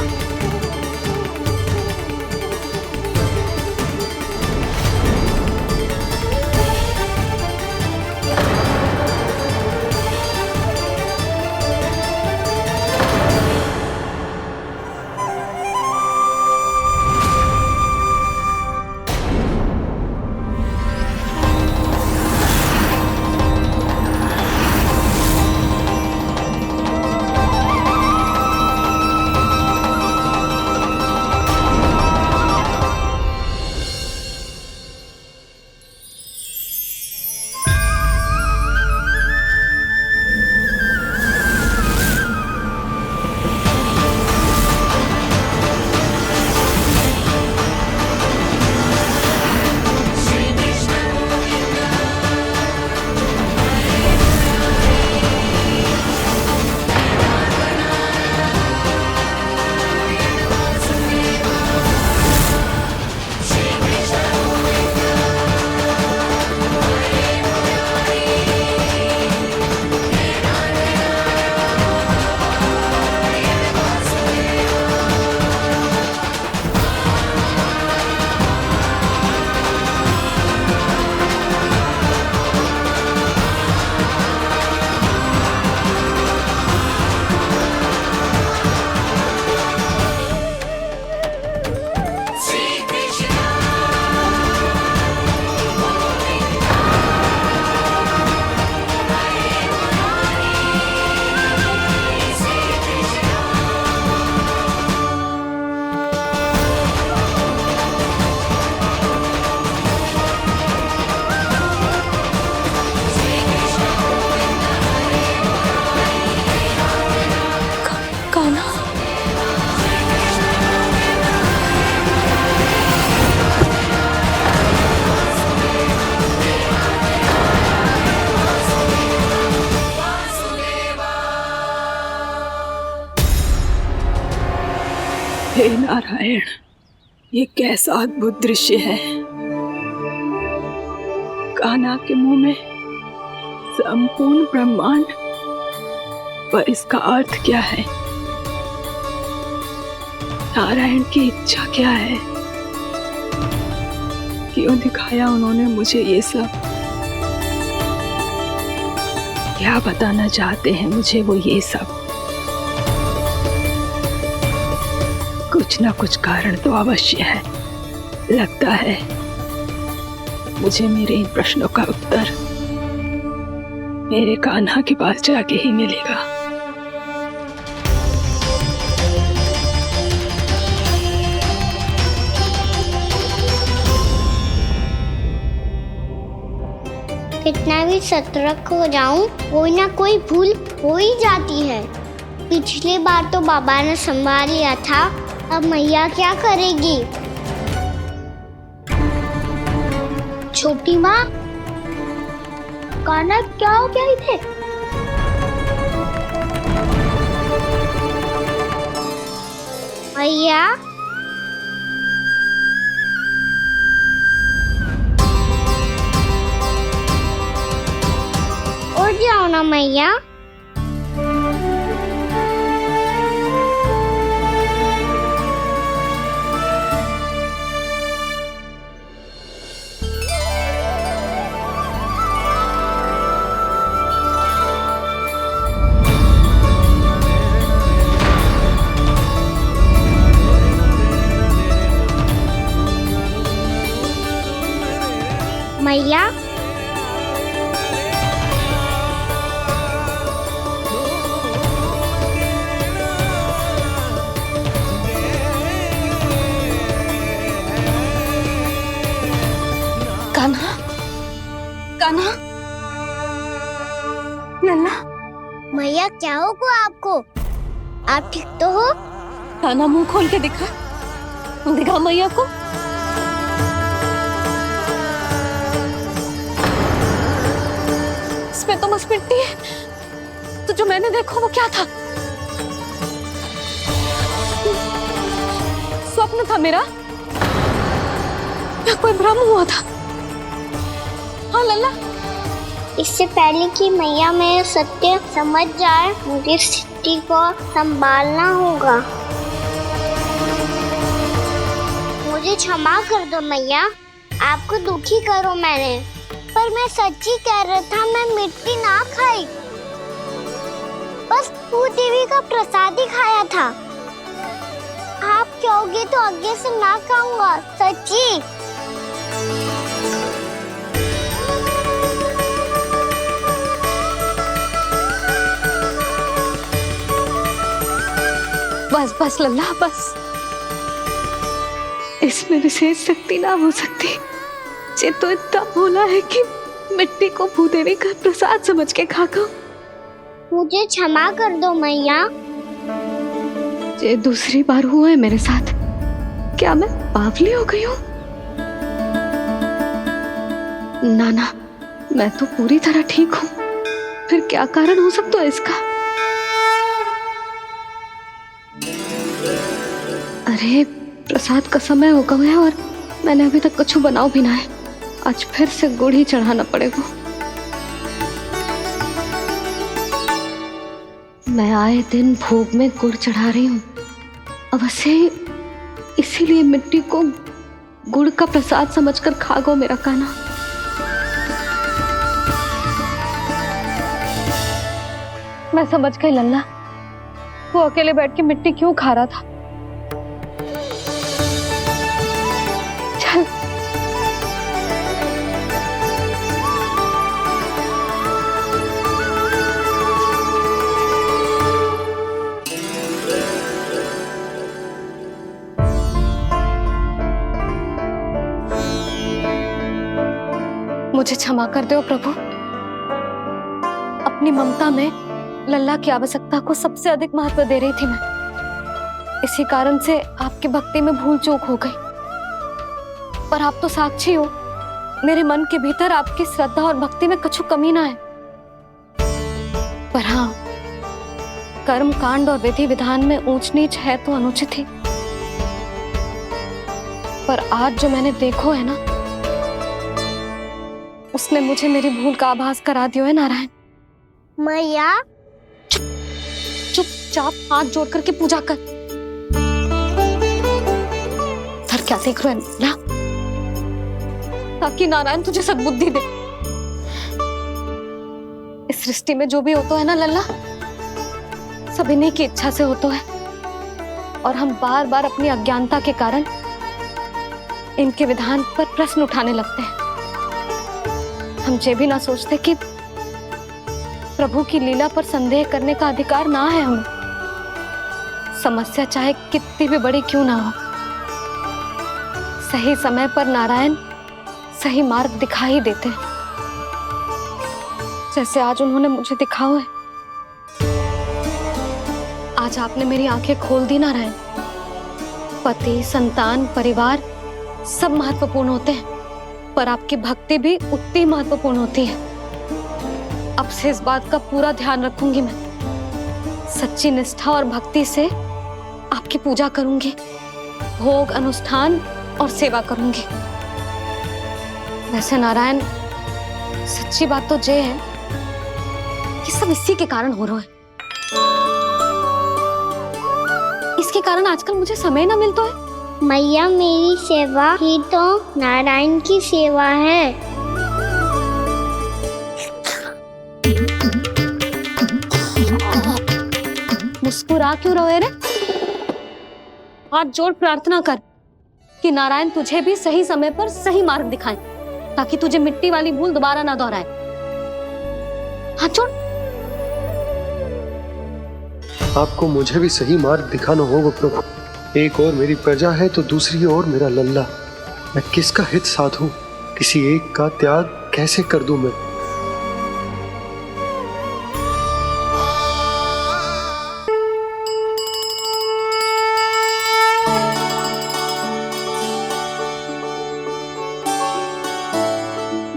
हे नारायण, ये कैसा अद्भुत दृश्य है। कान्हा के मुंह में संपूर्ण ब्रह्मांड पर इसका अर्थ क्या है? नारायण की इच्छा क्या है? क्यों दिखाया उन्होंने मुझे ये सब? क्या बताना चाहते हैं मुझे वो ये सब? कुछ ना कुछ कारण तो अवश्य है। लगता है मुझे मेरे इन प्रश्नों का उत्तर मेरे कान्हा के पास जाके ही मिलेगा। कितना भी सतर्क हो जाऊं, कोई ना कोई भूल हो ही जाती है। पिछली बार तो बाबा ने संभाल लिया था, अब मैया क्या करेगी? छोटी माँ, कान्हा क्या हो गया इधर? मैया, उठ जाओ ना मैया। मैया, कान्हा, कान्हा, लल्ला। मैया क्या होगा आपको? आप ठीक तो हो? कान्हा मुंह खोल के दिखा, दिखा मैया को। इसमें तो बस मिट्टी है, तो जो मैंने देखा वो क्या था? स्वप्न था मेरा या कोई भ्रम हुआ था? हाँ लल्ला, इससे पहले कि मैया मेरे सत्य समझ जाए, मुझे स्थिति को संभालना होगा। मुझे क्षमा कर दो मैया, आपको दुखी करो मैंने, पर मैं सच्ची कह रहा था। मैं मिट्टी ना खाई, बस तू देवी का प्रसाद ही खाया था। आप कहोगे तो आगे से ना खाऊंगा, सच्ची। बस बस लल्ला, बस। इसमें विशेष शक्ति ना हो सकती। ये तो इतना भोला है कि मिट्टी को भूदेवी का प्रसाद समझ के खागा। मुझे क्षमा कर दो मैया। ये दूसरी बार हुआ है मेरे साथ। क्या मैं बावली हो गई हूँ? ना ना, मैं तो पूरी तरह ठीक हूँ। फिर क्या कारण हो सकता है इसका? अरे प्रसाद का समय हो गया है और मैंने अभी तक कुछ बनाओ भी ना है। आज फिर से गुड़ ही चढ़ाना पड़ेगा। मैं आए दिन भोग में गुड़ चढ़ा रही हूँ, अवश्य इसीलिए मिट्टी को गुड़ का प्रसाद समझकर खा गो मेरा कान्हा। मैं समझ गई लल्ला, वो अकेले बैठ के मिट्टी क्यों खा रहा था। चल मुझे क्षमा कर दो प्रभु। अपनी ममता में लल्ला की आवश्यकता को सबसे अधिक महत्व दे रही थी मैं। इसी कारण से आपकी भक्ति में भूल चूक हो गई। पर आप तो साक्षी हो, मेरे मन के भीतर आपकी श्रद्धा और भक्ति में कुछ कमी ना है। पर हाँ, कर्म कांड और विधि विधान में ऊंच नीच है तो अनुचित ही। पर आज जो मैंने देखो है ना, उसने मुझे मेरी भूल का आभास करा दिया है नारायण। मैया, चुपचाप हाथ जोड़ करके पूजा कर। सर क्या देख रहे हैं ना, ताकि नारायण तुझे सद्बुद्धि दे। इस सृष्टि में जो भी होता है ना लल्ला, सब इन्हीं की इच्छा से होता है, और हम बार बार अपनी अज्ञानता के कारण इनके विधान पर प्रश्न उठाने लगते हैं। हम ये भी ना सोचते कि प्रभु की लीला पर संदेह करने का अधिकार ना है हमें। समस्या चाहे कितनी भी बड़ी क्यों ना हो, सही समय पर नारायण सही मार्ग दिखा ही देते हैं, जैसे आज उन्होंने मुझे दिखाओ है। आज आपने मेरी आंखें खोल दी नारायण। पति, संतान, परिवार सब महत्वपूर्ण होते हैं, पर आपकी भक्ति भी उतनी महत्वपूर्ण होती है। अब से इस बात का पूरा ध्यान रखूंगी मैं। सच्ची निष्ठा और भक्ति से आपकी पूजा करूंगी, भोग, अनुष्ठान और सेवा करूंगी। वैसे नारायण, सच्ची बात तो ये है कि सब इसी के कारण हो रहा है। इसके कारण आजकल मुझे समय ना मिलता है। मैया, मेरी सेवा ही तो नारायण की सेवा है। मुस्कुरा क्यों रहे रे? हाथ जोड़ प्रार्थना कर कि नारायण तुझे भी सही समय पर सही मार्ग दिखाएं, ताकि तुझे मिट्टी वाली भूल दोबारा ना दोहराए। हाथ जोड़। आपको मुझे भी सही मार्ग दिखाना होगा प्रभु। एक और मेरी प्रजा है तो दूसरी ओर मेरा लल्ला। मैं किसका हित साधूं? किसी एक का त्याग कैसे कर दूं मैं?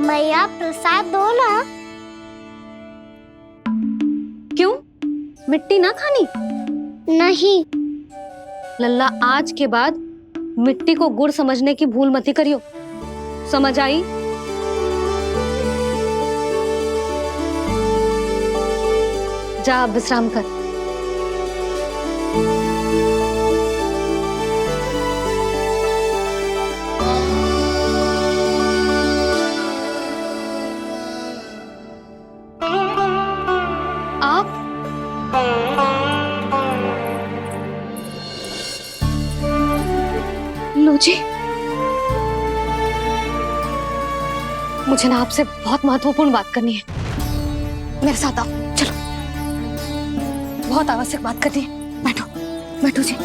मैया, प्रसाद दो ना। क्यों? मिट्टी ना खानी? नहीं। लल्ला, आज के बाद मिट्टी को गुड़ समझने की भूल मत करियो। समझ आई? जा विश्राम कर। आप लो जी, मुझे ना आपसे बहुत महत्वपूर्ण बात करनी है। मेरे साथ आओ, चलो। बहुत आवश्यक बात करनी है। बैठो, बैठो जी।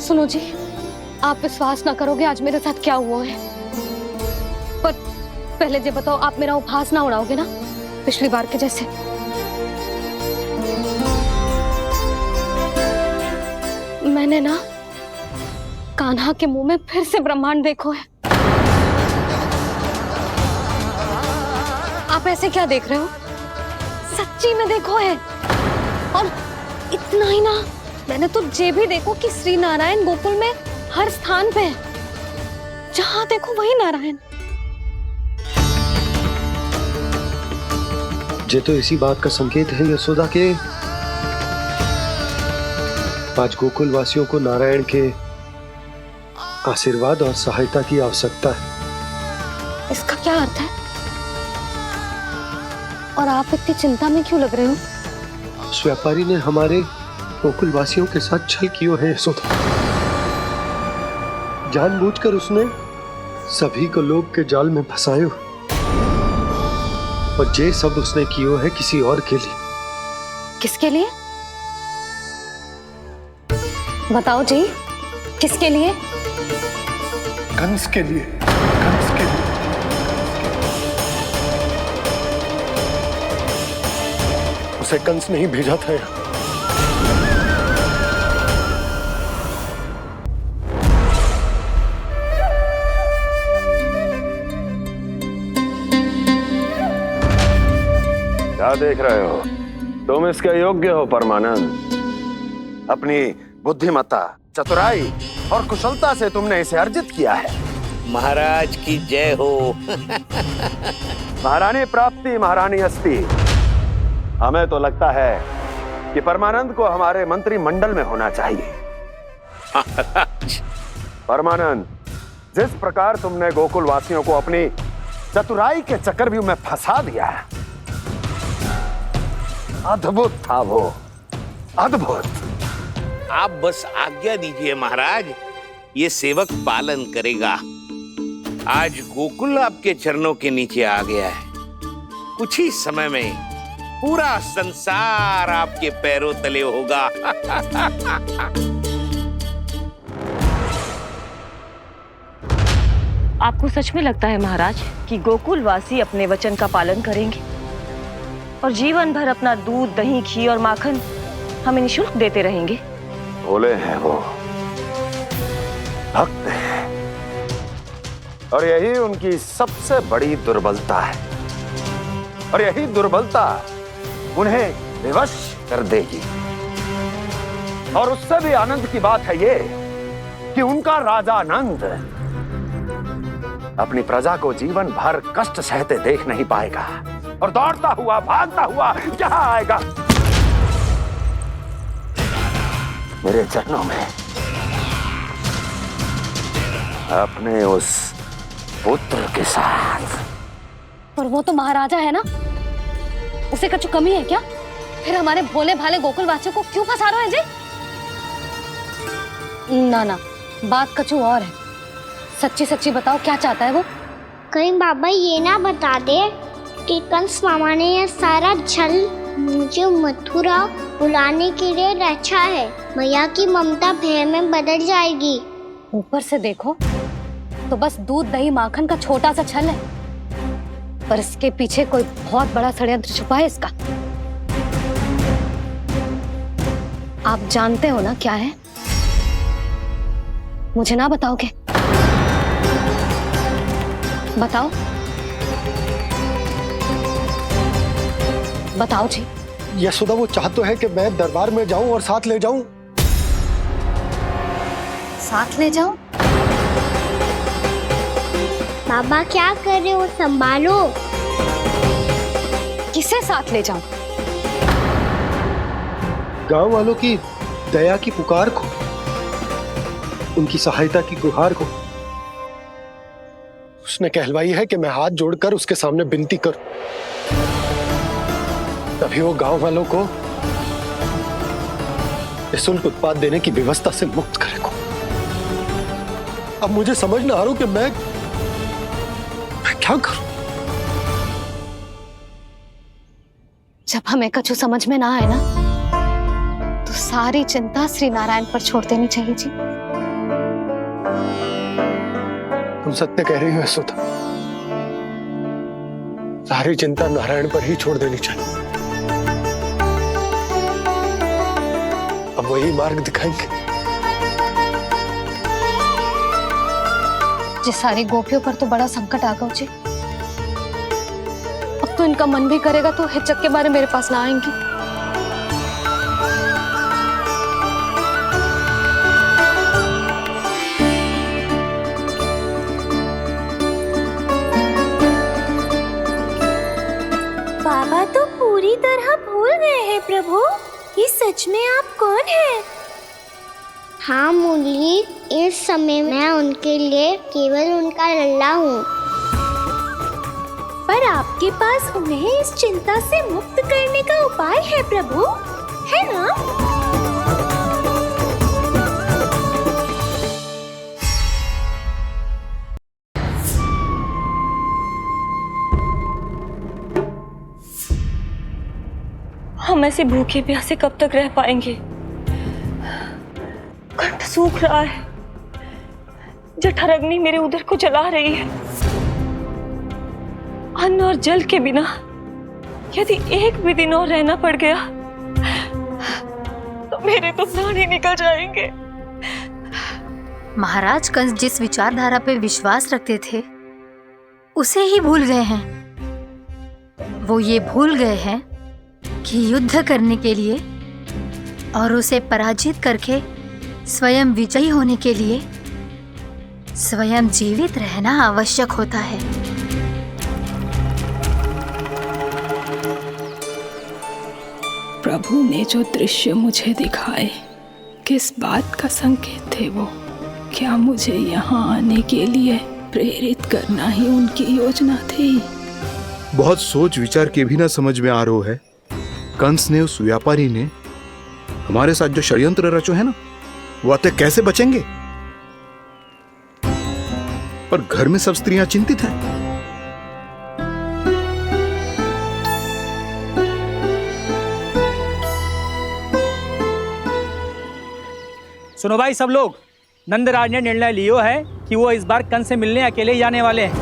सुनो जी, आप विश्वास ना करोगे आज मेरे साथ क्या हुआ है। पर पहले ये बताओ, आप मेरा उपहास ना उड़ाओगे ना, पिछली बार के जैसे? मैंने ना कान्हा के मुंह में फिर से ब्रह्मांड देखो है। आप ऐसे क्या देख रहे हो? सच्ची में देखो है। और इतना ही ना, मैंने तो ये भी देखो कि श्री नारायण गोकुल में हर स्थान पे है। जहां देखो वही नारायण। ये तो इसी बात का संकेत है यशोदा के आज गोकुल वासियों को नारायण के आशीर्वाद और सहायता की आवश्यकता है। इसका क्या अर्थ है? और आप इतनी चिंता में क्यों लग रहे हो? उस व्यापारी ने हमारे गोकुल वासियों के साथ छल किया है यशोदा। जानबूझकर उसने सभी को लोभ के जाल में फंसायो, और ये सब उसने किया है किसी और के लिए। किसके लिए? बताओ जी, किसके लिए? कंस के लिए। कंस के लिए। उसे कंस नहीं भेजा था यहाँ। क्या देख रहे हो? तुम इसके योग्य हो परमानंद। अपनी बुद्धिमत्ता, चतुराई और कुशलता से तुमने इसे अर्जित किया है। महाराज की जय हो। महारानी प्राप्ति महारानी हस्ती। हमें तो लगता है कि परमानंद को हमारे मंत्रिमंडल में होना चाहिए। परमानंद, जिस प्रकार तुमने गोकुल वासियों को अपनी चतुराई के चक्रव्यूह में फंसा दिया, अद्भुत था वो, अद्भुत। आप बस आज्ञा दीजिए महाराज, ये सेवक पालन करेगा। आज गोकुल आपके चरणों के नीचे आ गया है। कुछ ही समय में पूरा संसार आपके पैरों तले होगा। आपको सच में लगता है महाराज कि गोकुलवासी अपने वचन का पालन करेंगे और जीवन भर अपना दूध, दही, घी और माखन हमें निःशुल्क देते रहेंगे? भोले हैं वो, भक्त हैं, और यही उनकी सबसे बड़ी दुर्बलता है। और यही दुर्बलता उन्हें विवश कर देगी। और उससे भी आनंद की बात है ये कि उनका राजा नंद अपनी प्रजा को जीवन भर कष्ट सहते देख नहीं पाएगा और दौड़ता हुआ, भागता हुआ यहां आएगा मेरे चरणों में, अपने उस पुत्र के साथ। पर वो तो महाराजा है ना, उसे कछु कमी है क्या? फिर हमारे भोले भाले गोकुल वासियों को क्यों फंसा रहे हैं जी? ना ना, बात कछु और है। सच्ची सच्ची बताओ, क्या चाहता है वो? कहीं बाबा ये ना बता दे कि कंस मामा ने यह सारा छल मुझे मथुरा बुलाने के लिए रचा है। मैया की ममता भय में बदल जाएगी। ऊपर से देखो तो बस दूध, दही, माखन का छोटा सा छल है, पर इसके पीछे कोई बहुत बड़ा षड्यंत्र छुपा है इसका। आप जानते हो ना क्या है? मुझे ना बताओगे? बताओ बताओ जी। यशोदा, वो चाह तो है कि मैं दरबार में जाऊं और साथ ले जाऊं। साथ ले जाऊं? बाबा क्या कर रहे हो, संभालो। किसे साथ ले जाऊं? गांव वालों की दया की पुकार को, उनकी सहायता की गुहार को। उसने कहलवाई है कि मैं हाथ जोड़कर उसके सामने विनती करूं, तभी वो गांव वालों को निःशुल्क उत्पाद देने की व्यवस्था से मुक्त करेगा। अब मुझे समझ ना आ रहा कि मैं क्या करूं। जब हमें कछु समझ में ना आए ना, तो सारी चिंता श्री नारायण पर छोड़ देनी चाहिए जी। तुम सत्य कह रही हो यशोदा, सारी चिंता नारायण पर ही छोड़ देनी चाहिए। अब वही मार्ग दिखाएंगे। जिस सारी गोपियों पर तो बड़ा संकट आ गया जी। अब तो इनका मन भी करेगा तो हिचक के बारे मेरे पास ना आएंगी। बाबा तो पूरी तरह भूल गए हैं प्रभु, ये सच में आप कौन हैं? हाँ मुरली, इस समय मैं उनके लिए केवल उनका लल्ला हूँ। पर आपके पास उन्हें इस चिंता से मुक्त करने का उपाय है प्रभु, है ना? हम ऐसे भूखे प्यासे कब तक रह पाएंगे? कंठ सूख रहा है, जठराग्नि मेरे उदर को जला रही है। अन्न और जल के बिना यदि एक भी दिन और रहना पड़ गया तो मेरे तो प्राण ही निकल जाएंगे। महाराज कंस जिस विचारधारा पे विश्वास रखते थे उसे ही भूल गए हैं। वो ये भूल गए हैं कि युद्ध करने के लिए और उसे पराजित करके स्वयं विजयी होने के लिए स्वयं जीवित रहना आवश्यक होता है। प्रभु ने जो दृश्य मुझे दिखाए, किस बात का संकेत थे वो? क्या मुझे यहाँ आने के लिए प्रेरित करना ही उनकी योजना थी? बहुत सोच विचार के भी ना समझ में आ रहा है। कंस ने, उस व्यापारी ने हमारे साथ जो षड्यंत्र रचो है ना, वो आते कैसे बचेंगे? पर घर में सब स्त्रियां चिंतित हैं। सुनो भाई सब लोग, नंदराज ने निर्णय लियो है कि वो इस बार कंस से मिलने अकेले ही जाने वाले हैं।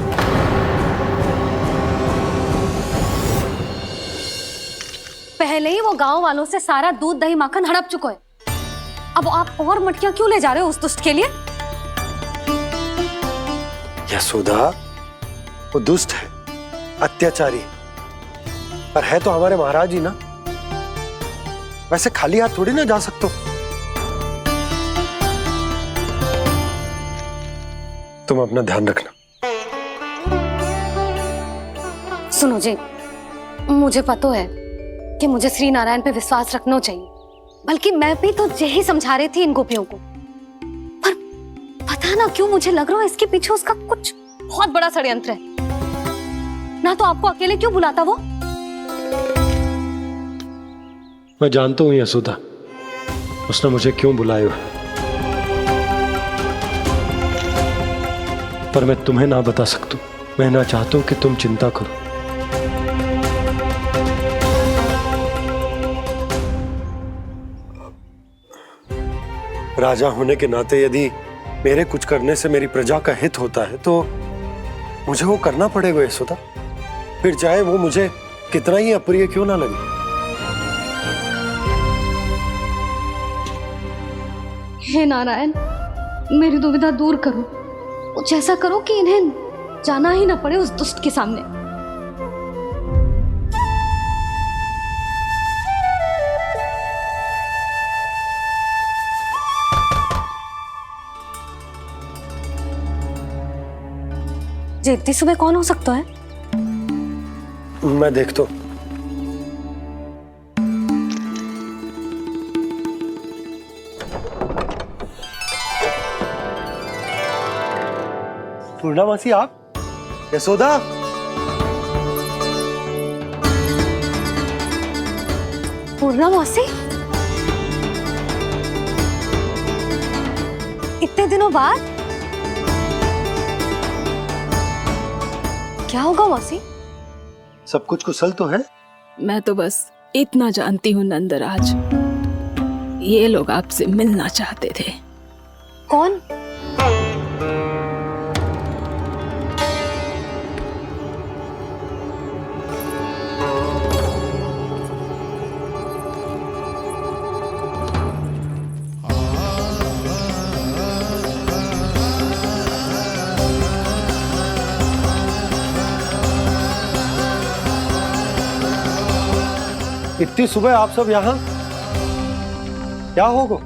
पहले ही वो गांव वालों से सारा दूध दही माखन हड़प चुका है। अब आप और मटकियां क्यों ले जा रहे हो उस दुष्ट के लिए? यशोदा, वो दुष्ट है, अत्याचारी, पर है तो हमारे महाराज ही ना। वैसे खाली हाथ थोड़ी ना जा सकते हो। तुम अपना ध्यान रखना। सुनो जी, मुझे पता है कि मुझे श्री नारायण पे विश्वास रखना चाहिए, बल्कि मैं भी तो यही समझा रही थी इन गोपियों को। पर पता ना क्यों मुझे लग रहा है इसके पीछे उसका कुछ बहुत बड़ा षड्यंत्र है। ना तो आपको अकेले क्यों बुलाता वो? मैं जानता हूं यशोदा, उसने मुझे क्यों बुलाया है, पर मैं तुम्हें ना बता सकता। मैं ना चाहता हूं कि तुम चिंता करो। राजा होने के नाते यदि मेरे कुछ करने से मेरी प्रजा का हित होता है तो मुझे वो करना पड़ेगा यशोदा, फिर चाहे वो मुझे कितना ही अप्रिय क्यों ना लगे। हे नारायण, मेरी दुविधा दूर करो। कुछ ऐसा करो कि इन्हें जाना ही ना पड़े उस दुष्ट के सामने। जी इतनी सुबह कौन हो सकता है? मैं देखता हूं। पूर्णामासी, आप? यशोदा, पूर्णामासी, इतने दिनों बाद? क्या होगा मौसी? सब कुछ कुशल तो है? मैं तो बस इतना जानती हूँ नंदराज, ये लोग आपसे मिलना चाहते थे। कौन? इतनी सुबह आप सब यहाँ? क्या होगा?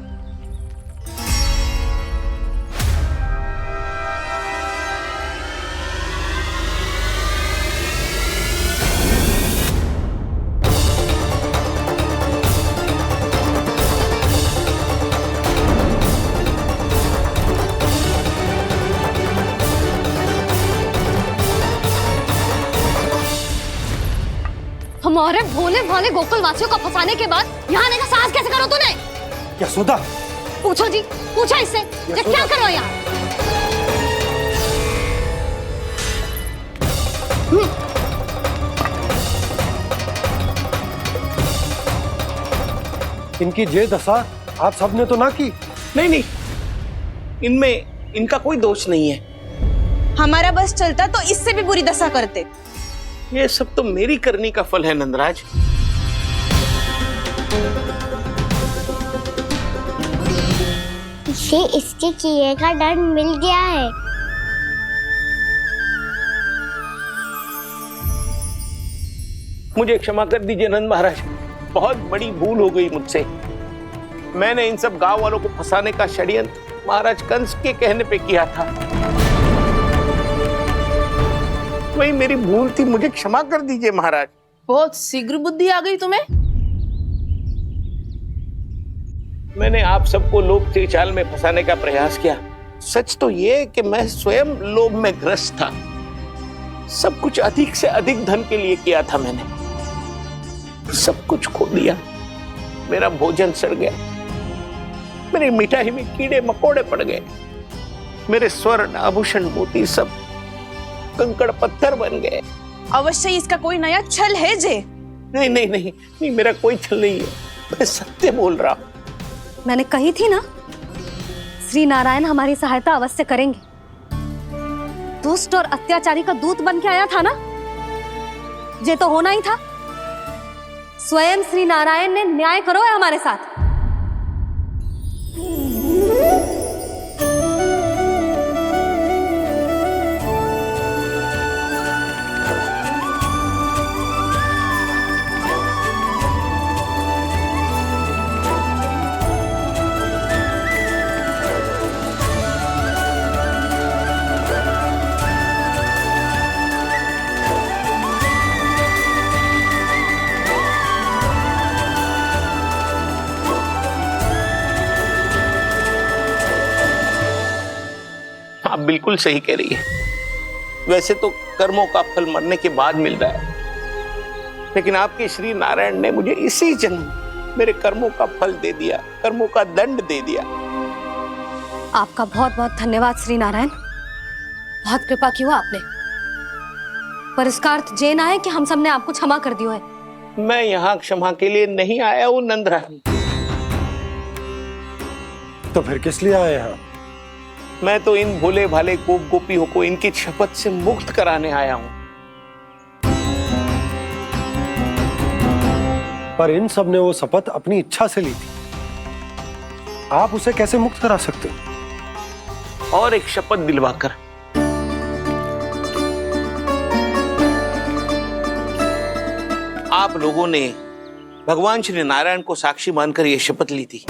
हमारे भोले भाले गोकुल वासियों को फंसाने के बाद यहाँ आने का साहस कैसे करो तूने? यशोदा, पूछो जी, पूछो इससे, ये क्या करो यहाँ? इनकी ये दशा आप सबने तो ना की? नहीं नहीं, इनमें इनका कोई दोष नहीं है। हमारा बस चलता तो इससे भी बुरी दशा करते। ये सब तो मेरी करनी का फल है नंदराज। इसे इसके किए का दंड मिल गया है। मुझे क्षमा कर दीजिए नंद महाराज, बहुत बड़ी भूल हो गई मुझसे। मैंने इन सब गांव वालों को फंसाने का षड्यंत्र महाराज कंस के कहने पे किया था। वही मेरी भूल थी, मुझे क्षमा कर दीजिए महाराज। बहुत शीघ्र बुद्धि आ गई तुम्हें। मैंने आप सबको लोभ के जाल में फंसाने का प्रयास किया। सच तो ये कि मैं स्वयं लोभ में ग्रस्त था। सब कुछ अधिक से अधिक धन के लिए किया था मैंने। सब कुछ खो दिया। मेरा भोजन सड़ गया, मेरी मिठाई में कीड़े मकोड़े पड़ गए, मेरे स्वर्ण आभूषण मोती सब कंकड़ पत्थर बन गए। अवश्य इसका कोई नया छल है जे। नहीं नहीं नहीं नहीं, मेरा कोई छल नहीं है, मैं सत्य बोल रहा हूं। मैंने कही थी ना, श्री नारायण हमारी सहायता अवश्य करेंगे। दुष्ट और अत्याचारी का दूत बन के आया था ना, ये तो होना ही था। स्वयं श्री नारायण ने न्याय करो है हमारे साथ। आप बिल्कुल सही कह रही है। वैसे तो कर्मों का फल मरने के बाद मिल रहा है, लेकिन आपके श्री नारायण ने मुझे इसी जन्म मेरे कर्मों का फल दे दिया, कर्मों का दंड दे दिया। आपका बहुत बहुत धन्यवाद श्री नारायण, बहुत कृपा की हो आपने। पर इसका अर्थ ये ना है कि हम सबने आपको क्षमा कर दियो है। मैं यहाँ क्षमा के लिए नहीं आया हूँ नंदरानी। तो फिर किस लिए आए हैं? मैं तो इन भोले भाले गोप गोपियों को इनकी शपथ से मुक्त कराने आया हूं। पर इन सब ने वो शपथ अपनी इच्छा से ली थी, आप उसे कैसे मुक्त करा सकते? और एक शपथ दिलवाकर। आप लोगों ने भगवान श्री नारायण को साक्षी मानकर यह शपथ ली थी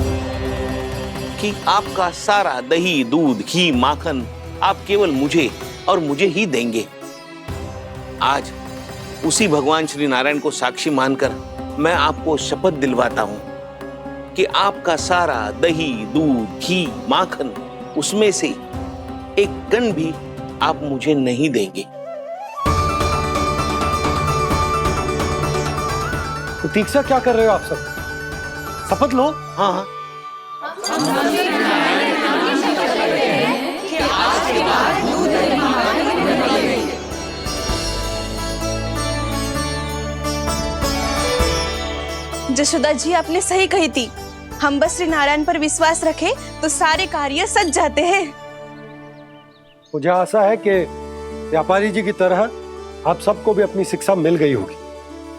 कि आपका सारा दही, दूध, घी, माखन आप केवल मुझे और मुझे ही देंगे। आज उसी भगवान श्री नारायण को साक्षी मानकर मैं आपको शपथ दिलवाता हूं कि आपका सारा दही, दूध, घी, माखन उसमें से एक कण भी आप मुझे नहीं देंगे। प्रतीक्षा क्या कर रहे हो आप सब? शपथ लो। हाँ जशोदा जी, आपने सही कही थी। हम बस श्री नारायण पर विश्वास रखें तो सारे कार्य सज जाते हैं। मुझे आशा है कि व्यापारी जी की तरह आप सबको भी अपनी शिक्षा मिल गई होगी।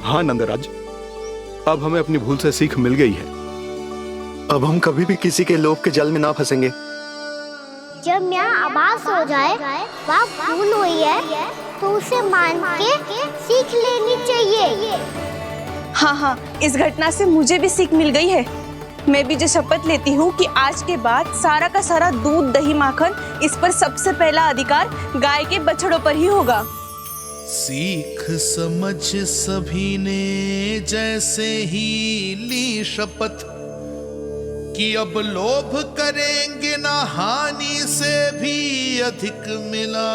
हाँ नंदराज, अब हमें अपनी भूल से सीख मिल गई है। अब हम कभी भी किसी के लोभ के जल में ना फंसेंगे। जब यहाँ आभास हो जाए वहाँ भूल हुई है तो उसे मान के सीख लेनी चाहिए। हाँ हाँ, इस घटना से मुझे भी सीख मिल गई है। मैं भी जो शपथ लेती हूँ कि आज के बाद सारा का सारा दूध, दही, माखन इस पर सबसे पहला अधिकार गाय के बछड़ों पर ही होगा। सीख समझ सभी ने जैसे ही ली शपथ कि अब लोभ करेंगे ना हानि से भी अधिक मिला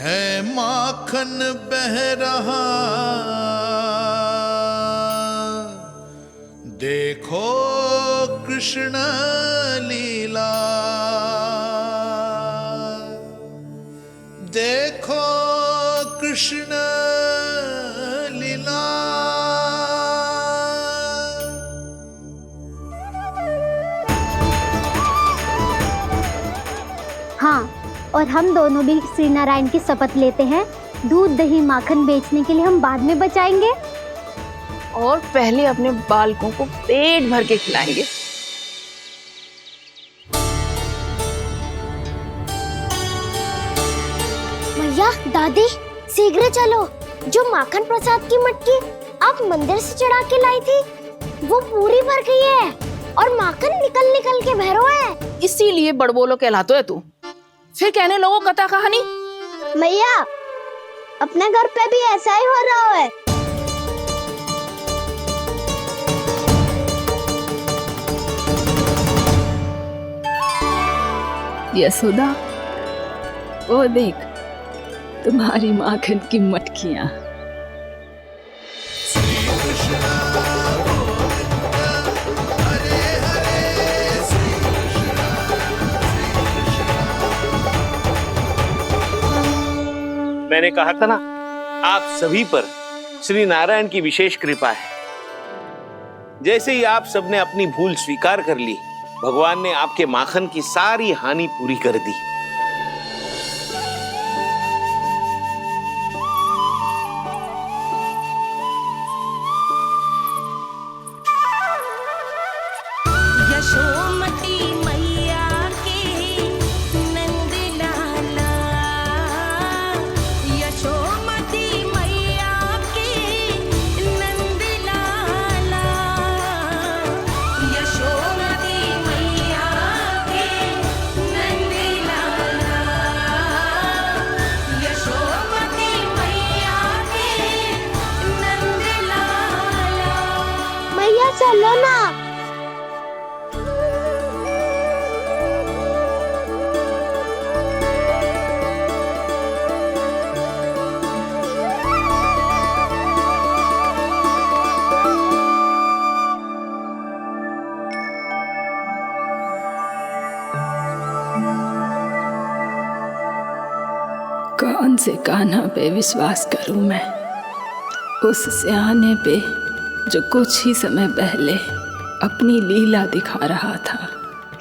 है, माखन बह रहा देखो कृष्ण लीला, देखो कृष्ण लीला। हाँ, और हम दोनों भी श्री नारायण की शपथ लेते हैं, दूध, दही, माखन बेचने के लिए हम बाद में बचाएंगे और पहले अपने बालकों को पेट भर के खिलाएंगे। मैया, दादी, शीघ्र चलो। जो माखन प्रसाद की मटकी आप मंदिर से चढ़ा के लाई थी वो पूरी भर गई है और माखन निकल निकल के बह रहा है। इसीलिए बड़बोलो कहलाते है तू। फिर कहने लोगों कथा कहानी। मैया, अपने घर पे भी ऐसा ही हो रहा है। यशोदा, वो देख तुम्हारी माखन की मटकियां। मैंने कहा था ना, आप सभी पर श्री नारायण की विशेष कृपा है। जैसे ही आप सबने अपनी भूल स्वीकार कर ली, भगवान ने आपके माखन की सारी हानि पूरी कर दी। यशोमती मैया के नंद लाला, यशोमती मैया के नंद लाला, यशोमती मैया के नंद लाला, यशोमती मैया के नंद लाला। मैया चलो ना। कौन से कान्हा पे विश्वास करूं मैं? उस सियाने पे जो कुछ ही समय पहले अपनी लीला दिखा रहा था,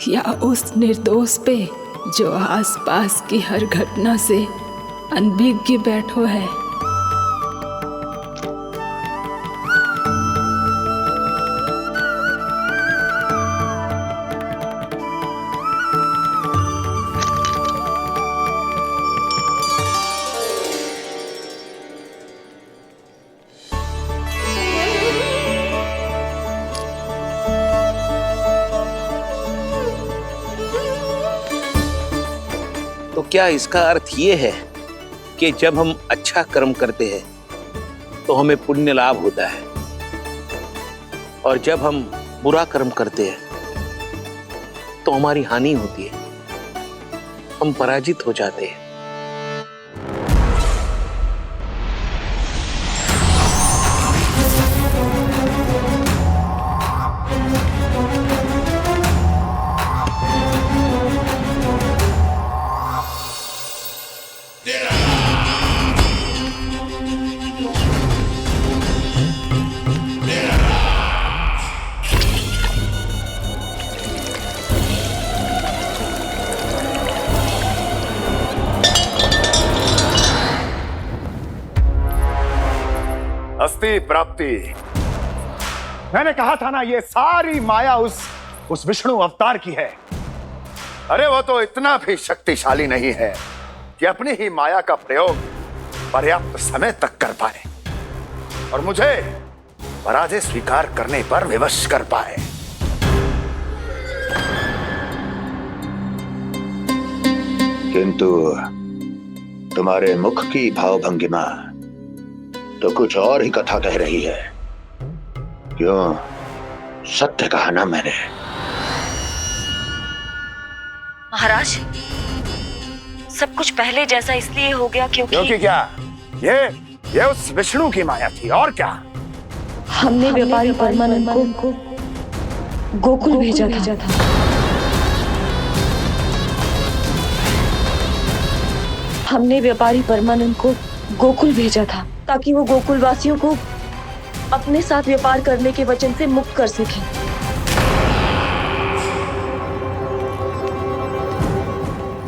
या उस निर्दोष पे जो आसपास की हर घटना से अनभिज्ञ बैठो है? तो क्या इसका अर्थ ये है कि जब हम अच्छा कर्म करते हैं तो हमें पुण्य लाभ होता है, और जब हम बुरा कर्म करते हैं तो हमारी हानि होती है, हम पराजित हो जाते हैं? अस्ति प्राप्ति। मैंने कहा था ना, ये सारी माया उस विष्णु अवतार की है। अरे वो तो इतना भी शक्तिशाली नहीं है कि अपनी ही माया का प्रयोग पर्याप्त समय तक कर पाए और मुझे पराजय स्वीकार करने पर विवश कर पाए। किंतु तुम्हारे मुख की भावभंगिमा तो कुछ और ही कथा कह रही है। क्यों? सत्य कहा ना मैंने। महाराज, सब कुछ पहले जैसा इसलिए हो गया क्योंकि क्या? ये उस विष्णु की माया थी, और क्या? हमने व्यापारी परमानंद को गोकुल भेजा था। हमने व्यापारी परमानंद को गोकुल भेजा था ताकि वो गोकुल वासियों को अपने साथ व्यापार करने के वचन से मुक्त कर सके।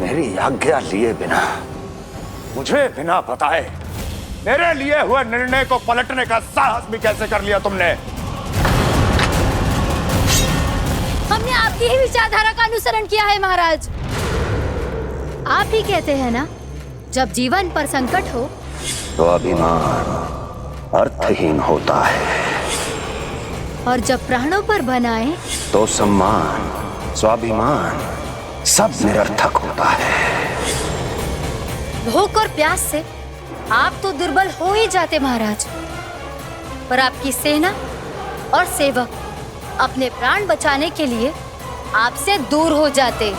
मेरी आज्ञा लिए बिना, मुझे बिना बताए मेरे लिए हुए निर्णय को पलटने का साहस भी कैसे कर लिया तुमने? हमने आपकी ही विचारधारा का अनुसरण किया है महाराज। आप ही कहते हैं ना, जब जीवन पर संकट हो तो अभिमान अर्थहीन होता है, और जब प्राणों पर बनाए तो सम्मान स्वाभिमान सब निरर्थक होता है। भूख और प्यास से आप तो दुर्बल हो ही जाते महाराज, पर आपकी सेना और सेवक अपने प्राण बचाने के लिए आपसे दूर हो जाते।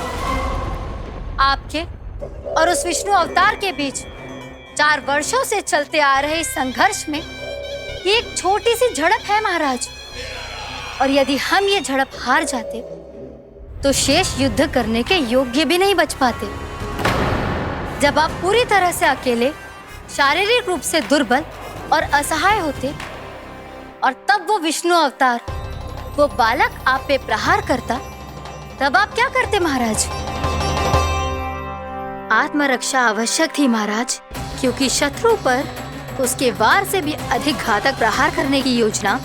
आपके और उस विष्णु अवतार के बीच 4 वर्षों से चलते आ रहे इस संघर्ष में ये एक छोटी सी झड़प है महाराज। और यदि हम ये झड़प हार जाते तो शेष युद्ध करने के योग्य भी नहीं बच पाते। जब आप पूरी तरह से अकेले, शारीरिक रूप से दुर्बल और असहाय होते और तब वो विष्णु अवतार, वो बालक आप पे प्रहार करता, तब आप क्या करते महाराज? आत्मरक्षा आवश्यक थी महाराज, क्योंकि शत्रु पर उसके वार से भी अधिक घातक प्रहार करने की योजना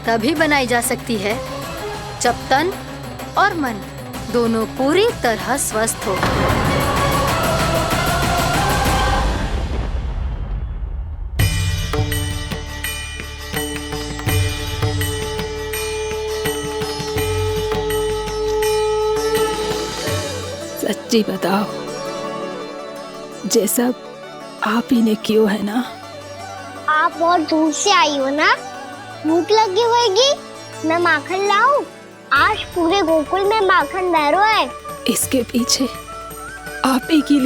तभी बनाई जा सकती है जब तन और मन दोनों पूरी तरह स्वस्थ हो। सच्ची बताओ, ये सब आप ही ने क्यों है ना? आप बहुत दूर से आई हो ना, भूख लगी होगी। मैं माखन लाऊं? आज पूरे गोकुल में माखन बह रहा है। इसके पीछे आप ही की